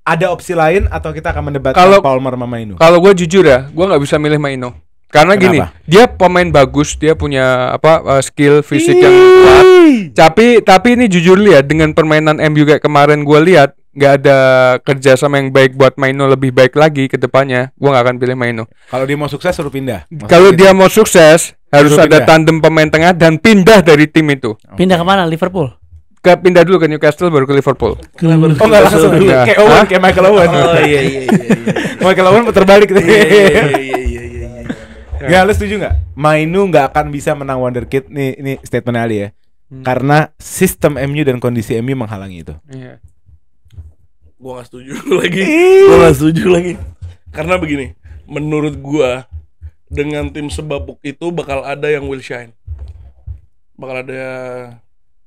Ada opsi lain atau kita akan mendebatkan Kalau- Palmer sama Mainu? Kalau gue jujur ya, gue nggak bisa milih Maino. Karena gini, Kenapa? dia pemain bagus, dia punya skill fisik yang kuat. Tapi ini jujur lihat dengan permainan MU kayak kemarin gue lihat nggak ada kerja sama yang baik buat Maino lebih baik lagi ke depannya. Gue nggak akan pilih Maino. Kalau dia mau sukses suruh pindah. Maksudnya Kalau gitu. dia mau sukses harus Suruh ada pindah. tandem pemain tengah dan pindah dari tim itu. pindah kemana? Liverpool. Pindah dulu ke Newcastle baru ke Liverpool. Oh enggak langsung dulu. Enggak. Kayak Owen, Hah? kayak Michael Owen. Oh iya. Michael Owen putar balik gitu. Iya. Ya, lu setuju nggak? Mainu nggak akan bisa menang Wonderkid. Ini statement Ali ya. Karena sistem MU dan kondisi MU menghalangi itu. Iya. Gua gak setuju lagi. Karena begini, menurut gua dengan tim sebabuk itu bakal ada yang will shine. Bakal ada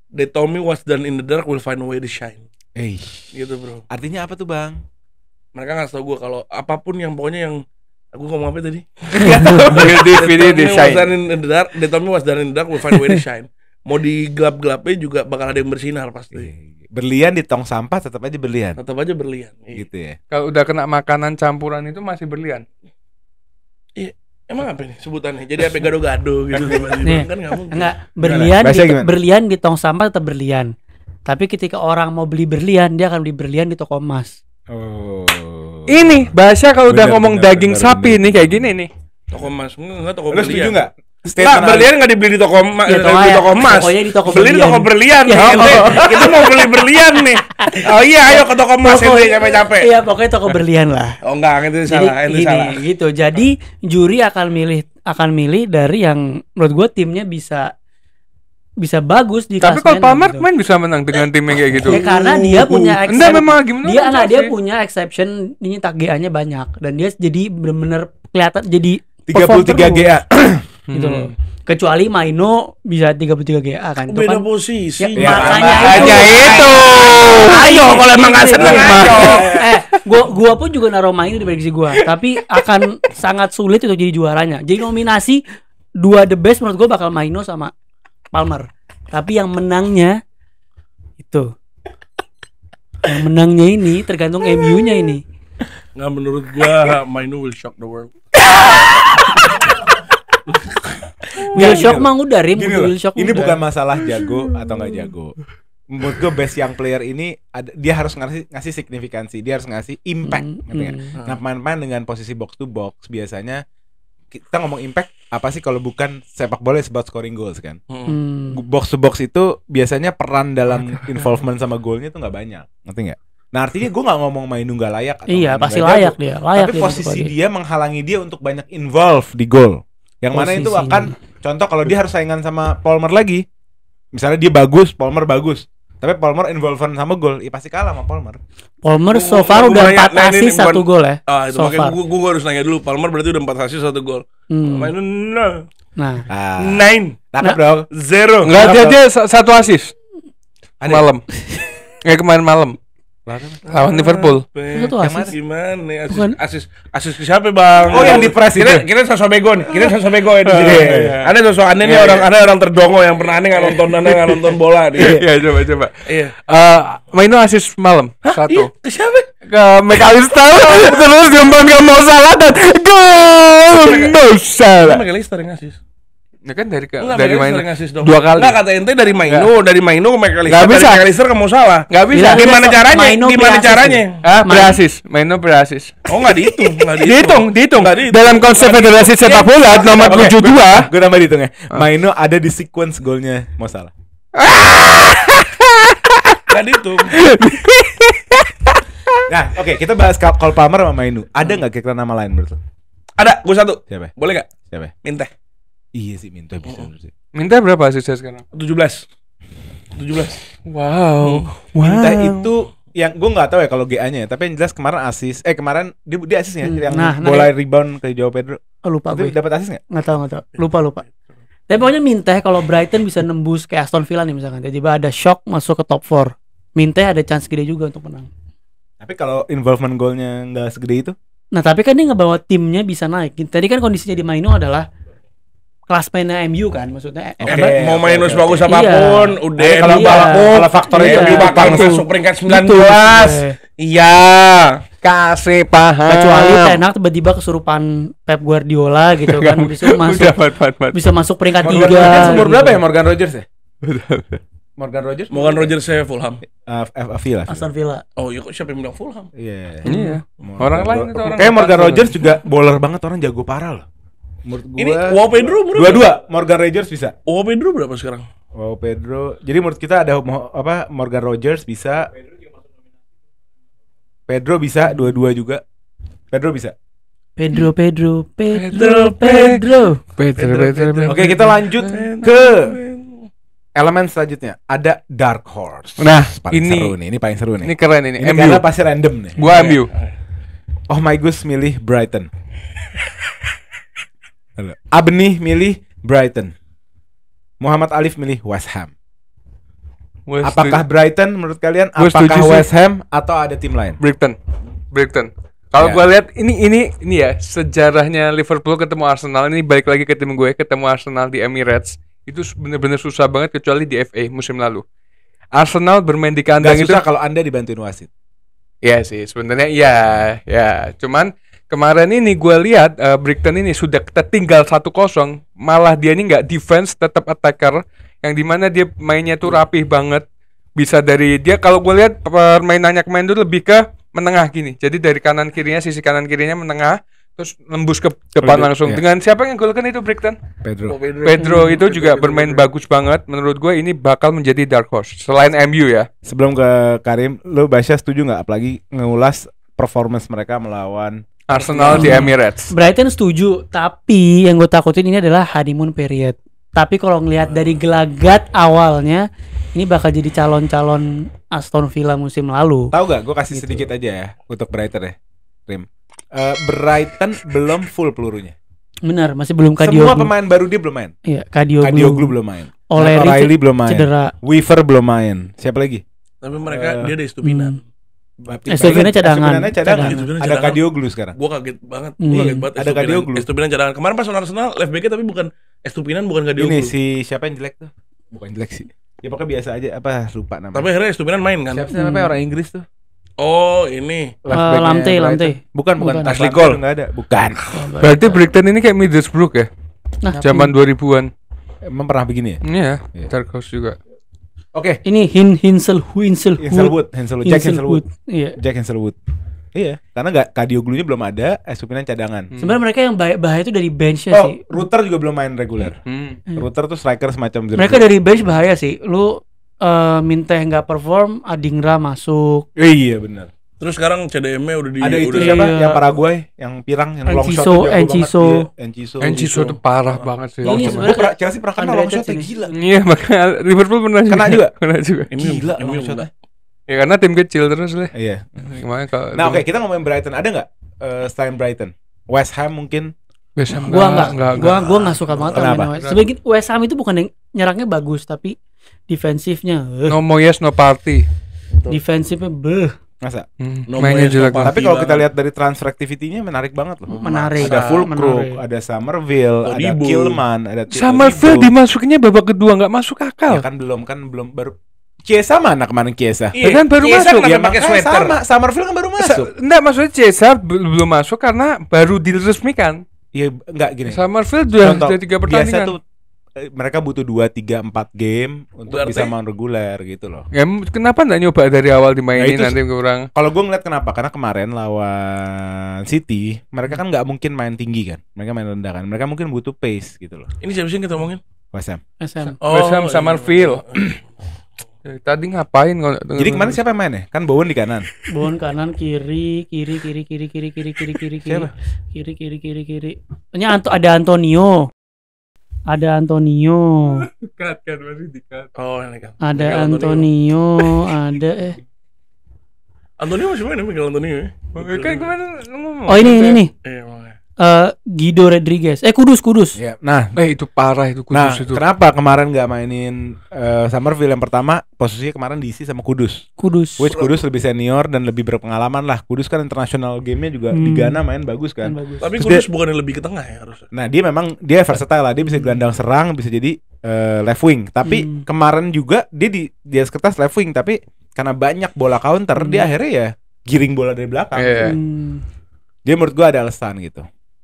They told me what's done in the dark will find a way to shine. Gitu bro. Artinya apa tuh bang? Mereka ngasih tau gua kalau apapun yang pokoknya yang aku ngomong apa tadi? Di What's done in the dark, they told me what's done in the dark will find a way to shine. Mau di gelap-gelapnya juga bakal ada yang bersinar pasti. Berlian di tong sampah tetap aja berlian. Tetap aja berlian. Gitu ya. Kalau udah kena makanan campuran itu masih berlian. Iya. Emang apa nih sebutannya? Jadi apa gado-gado gitu tiba-tiba Nih, kan nggak mungkin. enggak berlian Bahasa di, gimana? berlian di tong sampah tetap berlian. Tapi ketika orang mau beli berlian, dia akan beli berlian di toko emas. Oh. Ini bahasa kalau udah Bener, ngomong bener, daging bener, sapi bener. nih kayak gini nih. Toko emas enggak toko Lu berlian. setuju nggak? Nah, Statement berlian nggak dibeli di toko emas, Ya, beli di toko emas. pokoknya di toko Beli di toko berlian. Ya, Kita mau beli berlian nih. Oh iya, ayo ke toko emas itu capek-capek. Iya, pokoknya toko berlian lah. Oh enggak, itu Jadi salah, itu gini, salah. gitu. Jadi juri akan milih dari yang menurut gue timnya bisa bagus di Tapi kalau klasemen Palmer gitu. main bisa menang dengan tim yang kayak gitu. Ya karena dia punya Enggak, memang gimana dia sih? punya exception, ini tag GA-nya banyak dan dia jadi benar-benar kelihatan jadi perform 33 terus, GA. gitu loh. Kecuali Maino bisa 33 GA kan. Itu Beda kan posisi. Ya, makanya Makanya itu. Ayo kalau emang nggak seneng ayo. gua pun juga naruh Maino di prediksi gua, tapi akan sangat sulit untuk jadi juaranya. Jadi nominasi dua the best menurut gua bakal Maino sama Palmer. Tapi yang menangnya itu. Yang menangnya ini tergantung MU-nya ini. Nggak, menurut gua Mainu will shock the world. Will Shock mah udah Rim, Gini Will loh, Shock ini udah. bukan masalah jago atau nggak jago. Menurut gue best young player ini dia harus ngasih signifikansi, dia harus ngasih impact. Ngerti nggak? Nah pemain-pemain dengan posisi box to box biasanya kita ngomong impact apa sih kalau bukan sepak bola is about scoring goals kan? Box to box itu biasanya peran dalam involvement sama golnya itu nggak banyak, ngerti nggak? Nah artinya gue nggak ngomong Mainu nggak layak. Atau Iya, Mainu pasti nggak layak jago. dia. Layak Tapi dia posisi masuk lagi. dia menghalangi dia untuk banyak involve di gol. Yang mana itu Posisinya. akan contoh kalau dia harus saingan sama Palmer lagi. Misalnya dia bagus, Palmer bagus. Tapi Palmer involvement sama gol, pasti kalah sama Palmer. Palmer so Gua- far gua udah nanya, 4 nah, ini assist bukan- 1 gol ya. Itu So makanya far. gue harus nanya dulu. Palmer berarti udah 4 assist 1 gol. Mainu no. Nah, 9 Tapi bro, 0. Enggak, dia satu assist Ada. malam. Kemarin malam lawan Liverpool. Satu assist. Gimana? Bukan. Asis ke siapa bang? Oh, yang di press itu. Kira sosok bego nih. Kira sosok bego ya di sini. Iya. Ada sosok aneh nih ada orang terdongo yang pernah aneh nggak nonton bola nih. Iya, coba. Iya. Mainu assist malam Iya, satu ke siapa? ke McAllister terus diumpan ke Mo Salah dan gol Mo Salah. McAllister yang ngasih. Ya kan dari Enggak, dari McAllister Mainu yang ngasih dong. 2 kali. Enggak, kata ente dari Mainu ke McAllister. Nggak bisa. Dari McAllister ke Mo Salah. Nggak bisa. Bilang- Gimana caranya? Mainu Gimana pre-assist. caranya? Berasis, Mainu berasis. Oh, enggak dihitung, Dihitung. Nggak dihitung. Dalam konsep federasi sepak bola nomor 72. gue nambah dihitungnya. Mainu ada di sequence golnya Mo Salah. Enggak dihitung. Nah, oke, kita bahas Cole Palmer sama Mainu. Ada nggak kira-kira nama lain menurut lo? Ada, gue satu. Siapa? Boleh enggak? Siapa? Minteh. Iya sih, Minta bisa sih. Minta berapa asisnya sekarang? 17. Wow. Minta itu yang gue nggak tahu ya kalau GA-nya ya, tapi yang jelas kemarin kemarin dia asisnya yang Nah, bola rebound ke Joao Pedro. oh, lupa Itu gue. dapat asis nggak? Nggak tahu. Lupa. Tapi pokoknya Minteh kalau Brighton bisa nembus kayak Aston Villa nih misalkan. Tiba-tiba ada shock masuk ke top 4. Minteh ada chance gede juga untuk menang. Tapi kalau involvement golnya nggak segede itu, Nah tapi kan dia ngebawa timnya bisa naik. Tadi kan kondisinya di Mainu adalah kelas mainnya MU kan, maksudnya Oke. Mau main oke. bagus Iya. apapun, udah Tapi kalau MU balap- bakal kalau faktornya MU itu bakal gitu. masuk peringkat Gitu. 19. Iya. Kasih paham. kecuali Ten Hag tiba-tiba kesurupan Pep Guardiola gitu kan, bisa masuk bisa masuk peringkat Morgan 3 Rogers umur gitu. berapa ya Morgan Rogers ya? Morgan Rogers? Morgan Rogers saya Fulham. Villa. Aston Villa. Oh, iya kok siapa yang bilang Fulham? Iya. Iya. Morgan Orang lain itu orang. Kayak Morgan Rogers juga bowler banget, orang jago parah loh. Menurut gua Ini Wow Pedro berapa? dua-dua Morgan Rogers bisa. Wow Pedro berapa sekarang? Wow Pedro. Jadi menurut kita ada Morgan Rogers bisa. Pedro bisa dua-dua juga. Pedro bisa. Pedro. Oke, kita lanjut ke elemen selanjutnya. Ada Dark Horse. Nah, Paling ini- seru nih. Ini paling seru nih. Ini keren ini. Ini MU. karena pasti random nih. Gua MU. Oh my Gus milih Brighton. Halo. Abni milih Brighton. Muhammad Alif milih West Ham. Apakah Brighton menurut kalian? Gua setuju Apakah sih. West Ham atau ada tim lain? Brighton? Kalau Ya. gua lihat ini ya sejarahnya Liverpool ketemu Arsenal, ini balik lagi ke tim gue, ketemu Arsenal di Emirates. Itu bener-bener susah banget kecuali di FA musim lalu. Arsenal bermain di kandang Gak itu. susah kalau Anda dibantuin wasit. Iya sih, sebenarnya ya. Cuman kemarin ini gue lihat Brighton ini sudah tertinggal 1-0, malah dia ini nggak defense, tetap attacker, yang dimana dia mainnya tuh rapih banget. Bisa dari dia, kalau gue lihat permainannya kemarin tuh lebih ke menengah gini. Jadi dari kanan kirinya, sisi kanan kirinya menengah, terus nembus ke depan Iya. langsung. Dengan siapa yang golkan itu Brighton? Pedro. Pedro itu juga bermain bagus banget. Menurut gue ini bakal menjadi dark horse selain MU ya. Sebelum ke Karim, lu Basya setuju nggak? Apalagi ngulas performance mereka melawan Arsenal di Emirates. Brighton setuju, tapi yang gue takutin ini adalah honeymoon period. Tapi kalau ngelihat dari gelagat awalnya, ini bakal jadi calon-calon Aston Villa musim lalu. Tahu gak? Gue kasih sedikit aja ya untuk Brighton ya, Rim. Brighton belum full pelurunya. Benar, masih belum Semua Kadioglu. pemain baru dia belum main. Iya, Kadioglu belum main. O'Leary O'Reilly belum main. cedera. Weaver belum main. Siapa lagi? Tapi mereka dia ada Estupinan. Estupinan cadangan. Estupinan Cadangan. Estupinan Ada cadangan. Kadioglu sekarang. Gua kaget banget. Iya. Gua kaget banget. Ada Kadioglu. Estupinan cadangan. Kemarin pas lawan Arsenal left back tapi bukan Estupinan, bukan Kadioglu. Ini si siapa yang jelek tuh? Bukan jelek sih. Ya pokoknya biasa aja, apa lupa namanya. Tapi akhirnya Estupinan main kan. Siapa sih namanya orang Inggris tuh? Oh, ini. Left back-nya Lamte. Brighton. Bukan. Bukan. Ashley Lamte Cole enggak ada. Bukan. Berarti Brighton ini kayak Middlesbrough ya? Nah, Zaman 2000-an. Emang pernah begini ya? Iya, Iya. dark horse juga. Oke. ini Hinselwood. Jack Hinselwood. Iya. Jack Hinselwood. Iya, karena nggak Kadioglunya belum ada, Estupinan cadangan. Sebenarnya mereka yang bahaya itu dari benchnya Oh, sih. Router juga belum main reguler. Router tuh striker semacam Mereka dari bench bahaya sih. Lu minta yang nggak perform, Adingra masuk. Iya benar. Terus sekarang CDM-nya udah di Ada itu udah siapa? Iya. Yang Paraguay, yang pirang, yang long shot. Enciso, tuh jago Enciso. banget. Iya, Enciso. Enciso tuh parah banget sih. Long Ini shot. sebenarnya Gua Chelsea pernah kena long underrated shotnya sih. gila. Iya, makanya Liverpool pernah Kena juga? Kena juga. Gila MU long shotnya. Ya karena tim kecil terus lah. Iya. Gimana kalau Nah, oke, kita ngomongin Brighton. Ada nggak selain Brighton? West Ham mungkin. West Ham Gua nggak enggak. suka banget Kenapa? sama West. Sebenarnya West Ham itu bukan yang nyerangnya bagus, tapi defensifnya, No Moyes no party. defensifnya Masa? No Mainnya Moyes, jelek. no Tapi party kalau kita banget. lihat dari transfer activity-nya menarik banget loh. menarik. Ada Fulkrug, menarik. ada Somerville, ada Todibo. Kilman, ada Summerfield Todibo. dimasukinnya babak kedua nggak masuk Ya akal. kan belum baru Chiesa mana kemarin Chiesa? Iya, Kan baru Chiesa masuk. kenapa Ya pakai makanya sweater? sama, Somerville kan baru masuk. Enggak, maksudnya Cesar belum masuk karena baru diresmikan. Iya enggak gini. Summerfield udah Contoh, 3 biasa pertandingan. tuh mereka butuh 2, 3, 4 game untuk Berarti- bisa main reguler gitu loh. Ya, kenapa enggak nyoba dari awal dimainin Nah, itu nanti kurang? Kalau gue ngeliat kenapa? Karena kemarin lawan City, mereka kan nggak mungkin main tinggi kan, mereka main rendah kan, mereka mungkin butuh pace gitu loh. Ini siapa sih yang kita omongin? West Ham. SM. West Ham iya. Summerfield. Tadi ngapain kalau Jadi kemarin siapa yang main ya? Kan Bowen di kanan. Bon kanan kiri kiri kiri kiri kiri kiri kiri kiri kiri Siapa? kiri kiri kiri kiri. Ini ada Antonio. Ada Antonio. Cut kan masih di-cut. Oh, ini kan. Ada Miguel Antonio, ada Antonio masih main ya, Miguel Antonio ya? Kan kemarin ngomong. Oh ini nih. Iya, makanya. Guido Rodriguez. Kudus. Ya. Nah, Itu parah itu nah Kudus itu. kenapa kemarin nggak mainin Somerville yang pertama? Posisinya kemarin diisi sama Kudus. Which Kudus lebih senior dan lebih berpengalaman lah. Kudus kan international game-nya juga di Ghana main bagus kan. Bagus. Tapi Terus Kudus bukannya lebih ke tengah ya harusnya. Nah dia versatile lah, dia bisa gelandang serang, bisa jadi left wing. Tapi kemarin juga dia di atas kertas left wing, tapi karena banyak bola counter, dia akhirnya ya giring bola dari belakang. Iya. Dia menurut gua ada alasan gitu.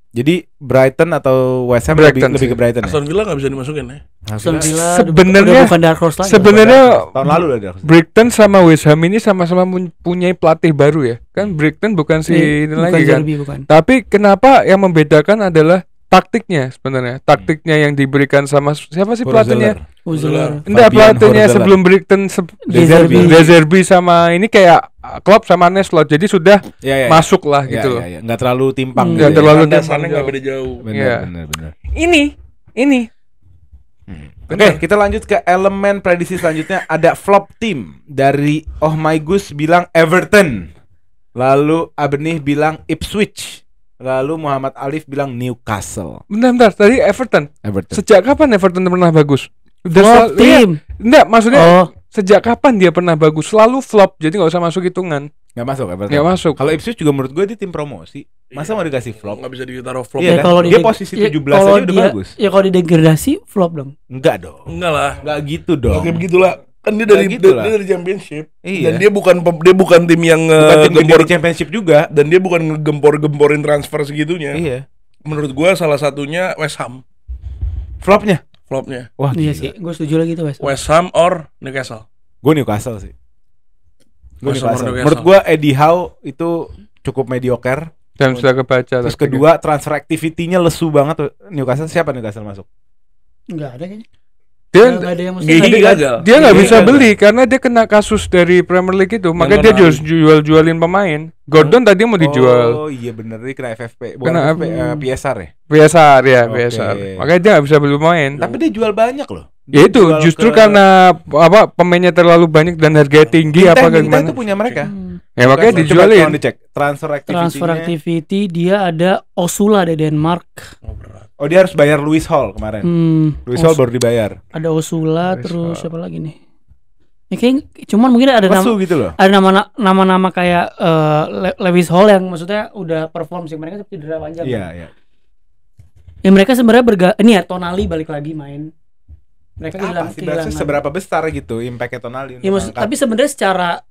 Jadi Brighton atau West Ham Brighton lebih sih. ke Brighton ya. Aston Villa nggak bisa dimasukin ya? Aston Villa Sebenarnya- udah bukan dark horse lagi. Sebenarnya tahun lalu udah ada. Brighton sama West Ham ini sama-sama punya pelatih baru ya. Kan Brighton bukan si ini bukan lagi kan. Zerbi, bukan. Tapi kenapa yang membedakan adalah taktiknya sebenarnya. Taktiknya yang diberikan sama siapa sih pelatihnya? Uzler. Enggak, Fabian pelatihnya Horzeler. sebelum Brighton De Zerbi. De Zerbi sama ini kayak Klopp sama Neslot. Jadi sudah Ya, masuk lah gitu loh. Nggak terlalu timpang. Nggak gitu ya. terlalu Landasannya nggak jauh. beda jauh. Iya. Benar. Ini Oke, kita lanjut ke elemen prediksi selanjutnya. Ada flop team dari Oh My Gus bilang Everton. Lalu Abenih bilang Ipswich. Lalu Muhammad Alif bilang Newcastle. bentar tadi Everton. Sejak kapan Everton pernah bagus? Flop tim. Enggak, maksudnya Oh, sejak kapan dia pernah bagus? Selalu flop. Jadi nggak usah masuk hitungan. Nggak masuk Everton. Nggak masuk. Kalau Ipswich juga menurut gue dia tim promosi. Masa mau dikasih flop? Nggak bisa ditaruh flop. Iya ya kan? kalau Dia posisi 17 kalau aja udah dia- bagus. Ya kalau didegradasi flop dong. Enggak dong. Enggak lah. Enggak gitu dong. Oke begitulah. Kan dia Nggak dari gitu lah. dia dari championship. Iya. Dan dia bukan tim yang Bukan tim gede gempor di championship juga. dan dia bukan ngegempor-gemporin transfer segitunya. Iya. Menurut gua salah satunya West Ham Flopnya. flopnya. Wah, Iya gila. sih, gue setuju lagi tuh West. West Ham or Newcastle. Gue Newcastle sih. Gue West Ham or Newcastle. Newcastle. Menurut gue Eddie Howe itu cukup mediocre. Dan sudah kebaca. Terus taktiknya. kedua transfer activity-nya lesu banget tuh. Newcastle siapa Newcastle masuk? Enggak ada kayaknya. dia Nggak ada yang mesti. Gigi dia- gagal. dia nggak Gigi bisa gagal. beli karena dia kena kasus dari Premier League itu. Makanya dia kena- jualin pemain. Gordon tadi mau dijual. Oh iya bener, dia kena FFP. Bukan Kena FFP, PSR ya. PSR ya, Oke. PSR. Makanya dia nggak bisa beli pemain. Tapi dia jual banyak loh. Ya itu Jual justru ke- karena apa pemainnya terlalu banyak dan harganya tinggi Bintang- apa Bintang gimana? itu punya mereka. Ya makanya Coba dijualin. tolong dicek transfer activity-nya. Transfer activity dia ada Osula dari Denmark. Oh, berat. Oh dia harus bayar Louis Hall kemarin. Louis Hall baru dibayar. Ada Osula Louis terus Hall. siapa lagi nih? Ya kayak cuman mungkin ada Lesu gitu loh. ada nama-nama kayak Lewis Hall yang maksudnya udah perform sih, mereka cedera panjang. Iya, kan? iya. Ya mereka sebenarnya ini ya Tonali balik lagi main. Mereka Apa sih berarti seberapa besar gitu impact-nya Tonali Ya, untuk tapi sebenarnya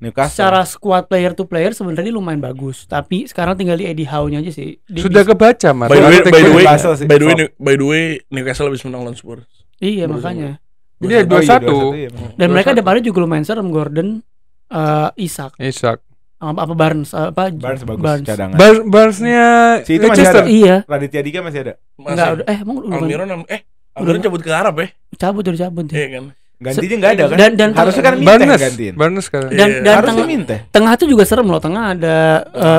Newcastle. secara squad player to player sebenarnya dia lumayan bagus. Tapi sekarang tinggal di Eddie Howe-nya aja sih. Dia Sudah bisa- kebaca mas. By the way, Soalnya by the way, Newcastle sih. by the way, Newcastle habis menang lawan Spurs. Iya makanya. Dia Oh, iya, 2-1. 2-1, iya. Dan mereka 2-1. depannya juga lumayan serem, Gordon, Isak. Isak. apa Barnes apa Barnes bagus cadangan. Barnesnya Si itu masih Leicester. ada. Iya. Raditya Dika masih ada. Enggak udah emang Almiron Almiron cabut ke Arab ya? udah cabut ya. Iya kan. Gantinya enggak ada kan? Dan harusnya kan Minte yang Barnes, gantiin. Barnes sekarang. Iya. Dan Harusnya Minte. tengah tuh juga serem loh. Tengah ada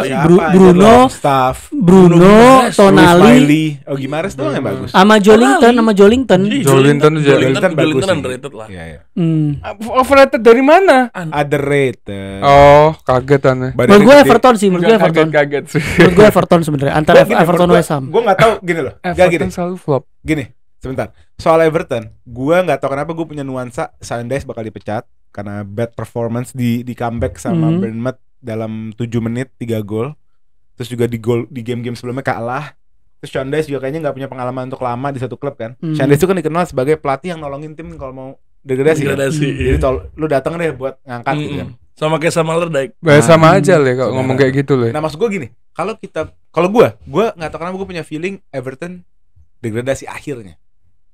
Siapa aja Bruno, loh, Staff, Bruno, Gimares, Tonali, Oh Gimares doang yang bagus. sama Jolinton. Jolinton bagus sih. underrated lah. Iya, iya. Overrated dari mana? Underrated. Oh, kaget aneh. Badannya Menurut gue gede. Everton sih, menurut gue Everton. Kaget sih. Menurut gue Everton sebenarnya antara Everton West Ham. Gue nggak tahu gini loh. Gak gini. Everton selalu flop. Gini, sebentar. Soal Everton, gue nggak tahu kenapa gue punya nuansa Sanchez bakal dipecat karena bad performance di comeback sama Bournemouth dalam 7 menit 3 gol. Terus juga di game-game sebelumnya kalah. Terus Sanchez juga kayaknya nggak punya pengalaman untuk lama di satu klub kan. Sanchez itu kan dikenal sebagai pelatih yang nolongin tim kalau mau degradasi. Kan? Degradasi, Jadi lu datang deh buat ngangkat gitu kan. Sama kayak sama Lerdaik. Sama aja lah kalau Saudara. ngomong kayak gitu loh. Nah maksud gue gini, kalau gue nggak tahu kenapa gue punya feeling Everton degradasi akhirnya.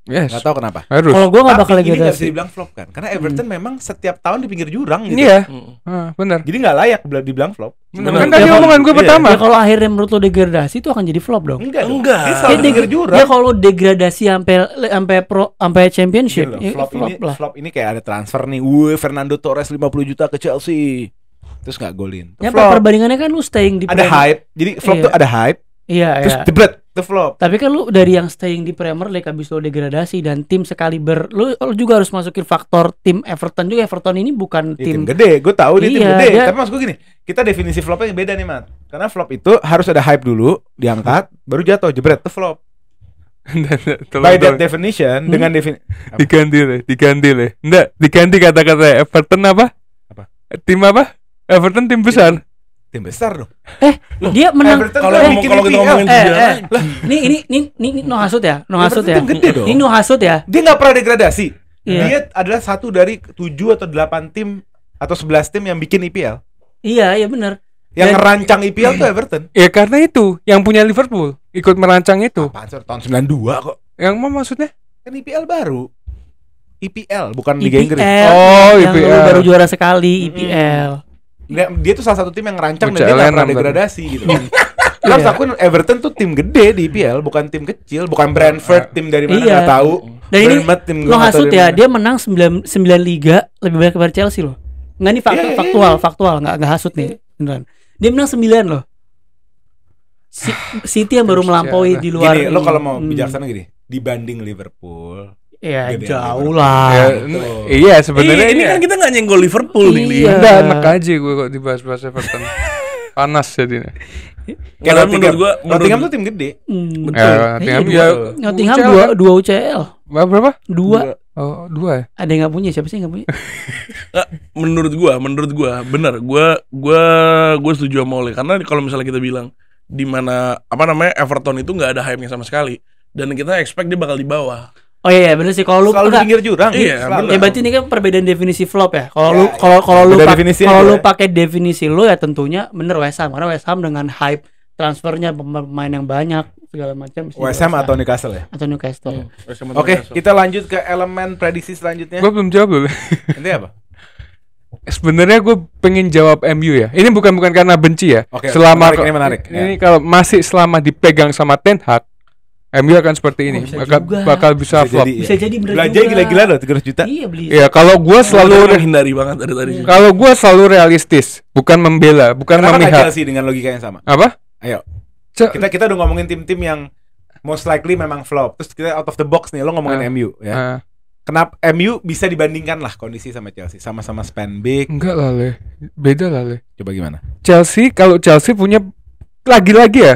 Yes. Nggak tahu kenapa. Harus. Kalau gue nggak bakal Tapi ini nggak bisa degradasi. dibilang flop kan, karena Everton memang setiap tahun di pinggir jurang gitu. Iya. Mm. Benar. Jadi nggak layak dibilang flop. Benar. Benar. Kan tadi Ya, omongan gue iya. pertama. Ya kalau akhirnya menurut lo degradasi itu akan jadi flop dong. Enggak. Enggak. Dia selalu Ya, di pinggir jurang. Ya kalau degradasi sampai championship, Gini loh, ya flop lah. ini kayak ada transfer nih. Fernando Torres 50 juta ke Chelsea. Terus nggak golin. Itu Ya flop. perbandingannya kan lu staying di Ada Premier- hype. Jadi flop Iya. tuh ada hype. Iya, Terus iya. jebret, itu flop. Tapi kan lu dari yang staying di Premier League habis lo degradasi dan tim sekaliber lu juga harus masukin faktor tim Everton juga. Everton ini bukan Ya, tim tim gede, gue tahu dia tim Iya, gede. dia- Tapi maksud gue gini, kita definisi flopnya beda nih, Mat. Karena flop itu harus ada hype dulu, diangkat, baru jatuh, jebret, itu flop. By that definition, dengan diganti deh. Enggak, diganti kata-kata Everton apa? Apa? Tim apa? Everton tim besar. tim besar dong. dia menang. Everton Kalau tuh ngomong- bikin kalau kita IPL. ngomongin sejarah, Ini no hasut ya, no hasut Everton ya. tim gede dong. Ini no hasut ya. Dia nggak pernah degradasi. Iya. Dia adalah satu dari 7 atau 8 tim atau 11 tim yang bikin IPL. Iya, iya benar. Yang Dan- ngerancang IPL tuh Everton. Ya karena itu yang punya Liverpool ikut merancang itu. Apaan sih, tahun 92 kok. Yang mau maksudnya? Kan IPL baru. IPL bukan Liga Inggris. Oh, yang IPL. lu baru juara sekali IPL. Dia tuh salah satu tim yang ngerancang dan Bocah dia nggak pernah Lennon degradasi gitu. Lo harus akuin Everton tuh tim gede di IPL, bukan tim kecil, bukan Brentford tim dari mana Iya. nggak tahu. Dan ini Bournemouth tim lo nggak tahu hasut dari ya, mana. dia menang 9 liga lebih banyak daripada Chelsea loh. Enggak nih Iya, iya, faktual, enggak hasut nih, beneran. Dia menang 9 loh. City yang baru melampaui di luar. Gini, lo kalau mau Hmm. bijaksana gini, dibanding Liverpool, Ya Gedean jauh Liverpool. lah. Ya, betul. iya sebenarnya ini kan kita nggak nyenggol Liverpool nih. Li. Iya. Enggak enak aja gue kok dibahas-bahas Everton. Panas jadinya. Karena menurut gua Nottingham tuh tim gede. Hmm. Betul. Ya, Nottingham Iya, ya. Nottingham UCL 2 UCL. Berapa? 2. Oh, 2 ya. Ada yang enggak punya, siapa sih yang enggak punya? Nggak, menurut gua bener. Gua setuju sama Ole karena kalau misalnya kita bilang di mana Everton itu nggak ada hype-nya sama sekali dan kita expect dia bakal di bawah. Oh iya, bener sih kalau lu Selalu di enggak, pinggir jurang. Iya, selalu. benar. ya berarti ini kan perbedaan definisi flop ya. Kalau Ya, lu kalau lu beda pak- definisi kalau aja. lu pakai definisi lu ya tentunya bener West Ham karena West Ham dengan hype transfernya pemain yang banyak segala macam. West Ham atau Newcastle ya. atau Newcastle. Oke, kita lanjut ke elemen prediksi selanjutnya. Gue belum jawab loh. Nanti apa? Sebenarnya gue pengen jawab MU ya. Ini bukan karena benci ya. Oke, selama menarik, ini ini kalau masih selama dipegang sama Ten Hag, MU akan seperti ini. bisa Bakal, juga. bakal bisa Bisa flop. jadi, Bisa jadi bener Belanja juga. gila-gila loh 300 juta. Iya beli. Ya kalau gue Selalu selalu menghindari banget dari tadi. kalau gue selalu realistis, bukan membela, bukan Kenapa nggak memihak. Chelsea dengan logika yang sama? Apa? Ayo. Ce- Kita udah ngomongin tim-tim yang most likely memang flop. Terus kita out of the box nih, lo ngomongin MU ya. Ah, Kenapa MU bisa dibandingkan lah kondisi sama Chelsea, sama-sama spend big. enggak lah Le. Beda lah Le. Coba gimana? Kalau Chelsea punya lagi-lagi ya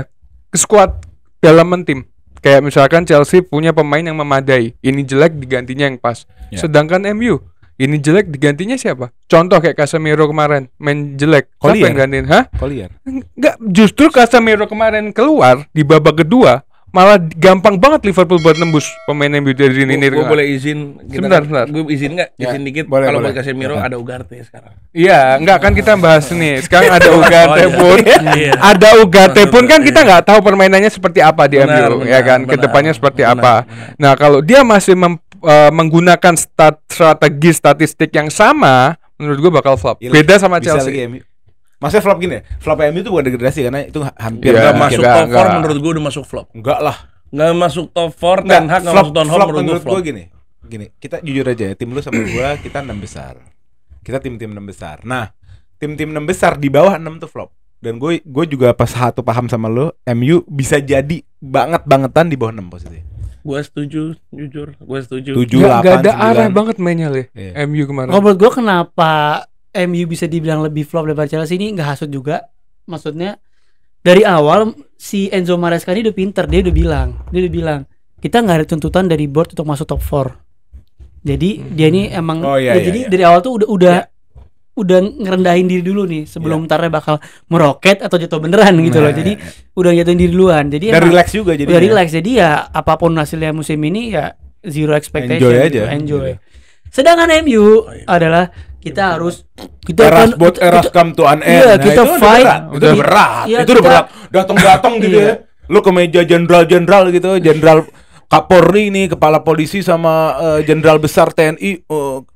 squad dalaman tim. Kayak misalkan Chelsea punya pemain yang memadai. Ini jelek digantinya yang pas. Ya. Sedangkan MU ini jelek digantinya siapa? Contoh kayak Casemiro kemarin main jelek. Siapa Collier. yang gantiin? Hah? Collier. Enggak, justru Casemiro kemarin keluar di babak kedua malah gampang banget Liverpool buat nembus pemain MU dari ini. Gue boleh izin Sebentar. Gue izin nggak? Ya, Izin dikit. boleh, Kalau boleh. buat Casemiro Ya. ada Ugarte sekarang. Iya, enggak kan kita bahas nih. Sekarang ada Ugarte iya. pun. Iya. Ada Ugarte pun kan kita nggak tahu permainannya seperti apa di Benar, MU, benar, ya kan? benar, Kedepannya seperti benar, apa? benar. Nah, kalau dia masih menggunakan strategi statistik yang sama, menurut gua bakal flop. Iya, Beda sama Bisa Chelsea. lagi MU. Maksudnya flop gini ya, flop MU itu bukan degradasi karena itu hampir Iya, Nggak masuk enggak, top 4 enggak. menurut gue udah masuk flop. enggak lah. Nggak masuk top 4, Enggak, Ten Hag nggak flop, masuk top 4 flop menurut gue gue flop. gini, kita jujur aja ya, tim lu sama gua kita 6 besar. Kita tim-tim 6 besar. Nah, tim-tim 6 besar di bawah 6 tuh flop. Dan gue juga pas satu paham sama lu, MU bisa jadi bangetan di bawah 6 posisi. Gue setuju, jujur, gue setuju. 7, Gak 8, ada 9. arah banget mainnya Le. Iya. MU kemarin. Kalau menurut gue kenapa MU bisa dibilang lebih flop daripada Chelsea ini nggak hasut juga. Maksudnya dari awal si Enzo Maresca ini udah pinter, dia udah bilang kita nggak ada tuntutan dari board untuk masuk top 4. Jadi dia ini emang Oh, iya, jadi iya. dari awal tuh udah ngerendahin diri dulu nih sebelum ntarnya bakal meroket atau jatuh beneran gitu loh. Nah, Jadi iya. udah jatuhin diri duluan. Jadi Dan emang relax juga jadi. udah relax. Jadi ya apapun hasilnya musim ini ya zero expectation. Enjoy gitu, aja. enjoy. Sedangkan MU adalah kita harus Eras buat eras come to an end. Iya, Nah, kita itu fight. udah berat. Iya, Itu udah kita- berat. Datang-datang gitu Iya. ya. Lu ke meja jenderal-jenderal gitu, jenderal Kapolri nih, kepala polisi sama jenderal besar TNI,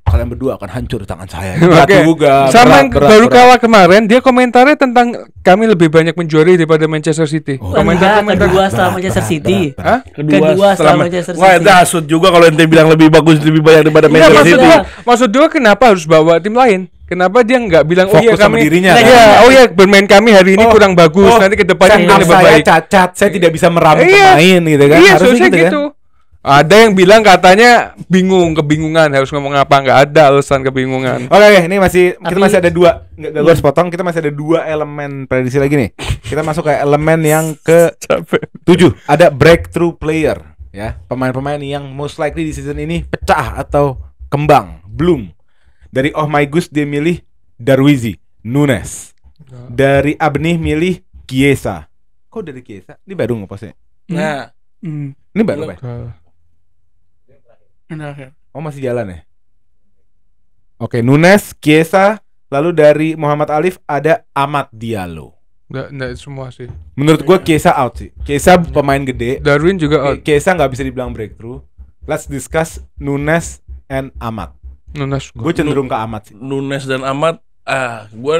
kalian berdua akan hancur di tangan saya. Berat Oke. juga. Sama yang berat, baru berat. kalah kemarin, dia komentarnya tentang kami lebih banyak menjuari daripada Manchester City. Enggak, kedua setelah Manchester City. Hah? Kedua setelah Manchester Wah, City. itu hasut juga kalau ente bilang lebih bagus lebih banyak daripada Enggak, Manchester City. maksud gua kenapa harus bawa tim lain? Kenapa dia nggak bilang oh Fokus iya sama kami dirinya, iya, kan? oh iya bermain kami hari ini kurang bagus, nanti ke depannya mungkin lebih saya baik. cacat, saya tidak bisa meramu Iya. pemain gitu kan. Iya, Harusnya seharusnya gitu kan. gitu. Ada yang bilang katanya kebingungan harus ngomong apa, nggak ada alasan kebingungan. Oke, ini kita Tapi- masih ada dua. Enggak gue harus potong. Kita masih ada 2 elemen prediksi lagi nih. Kita masuk ke elemen yang ke Capek. 7. Ada breakthrough player, ya. Pemain-pemain yang most likely di season ini pecah atau kembang, bloom. Dari Oh My Goose dia milih Darwizi Nunes. Dari Abnih milih Chiesa. Kok dari Chiesa? Ini baru ngepostnya. Nah, Ini baru, Pak. Oh, masih jalan ya? Oke, Nunes, Chiesa, lalu dari Muhammad Alif ada Amad Diallo. Nggak semua sih. Menurut gua Chiesa out sih. Chiesa pemain gede. Darwin juga out. Chiesa nggak bisa dibilang breakthrough. Let's discuss Nunes and Amad. Nunes Gue cenderung ke Amad sih. Nunes dan Ahmad, gue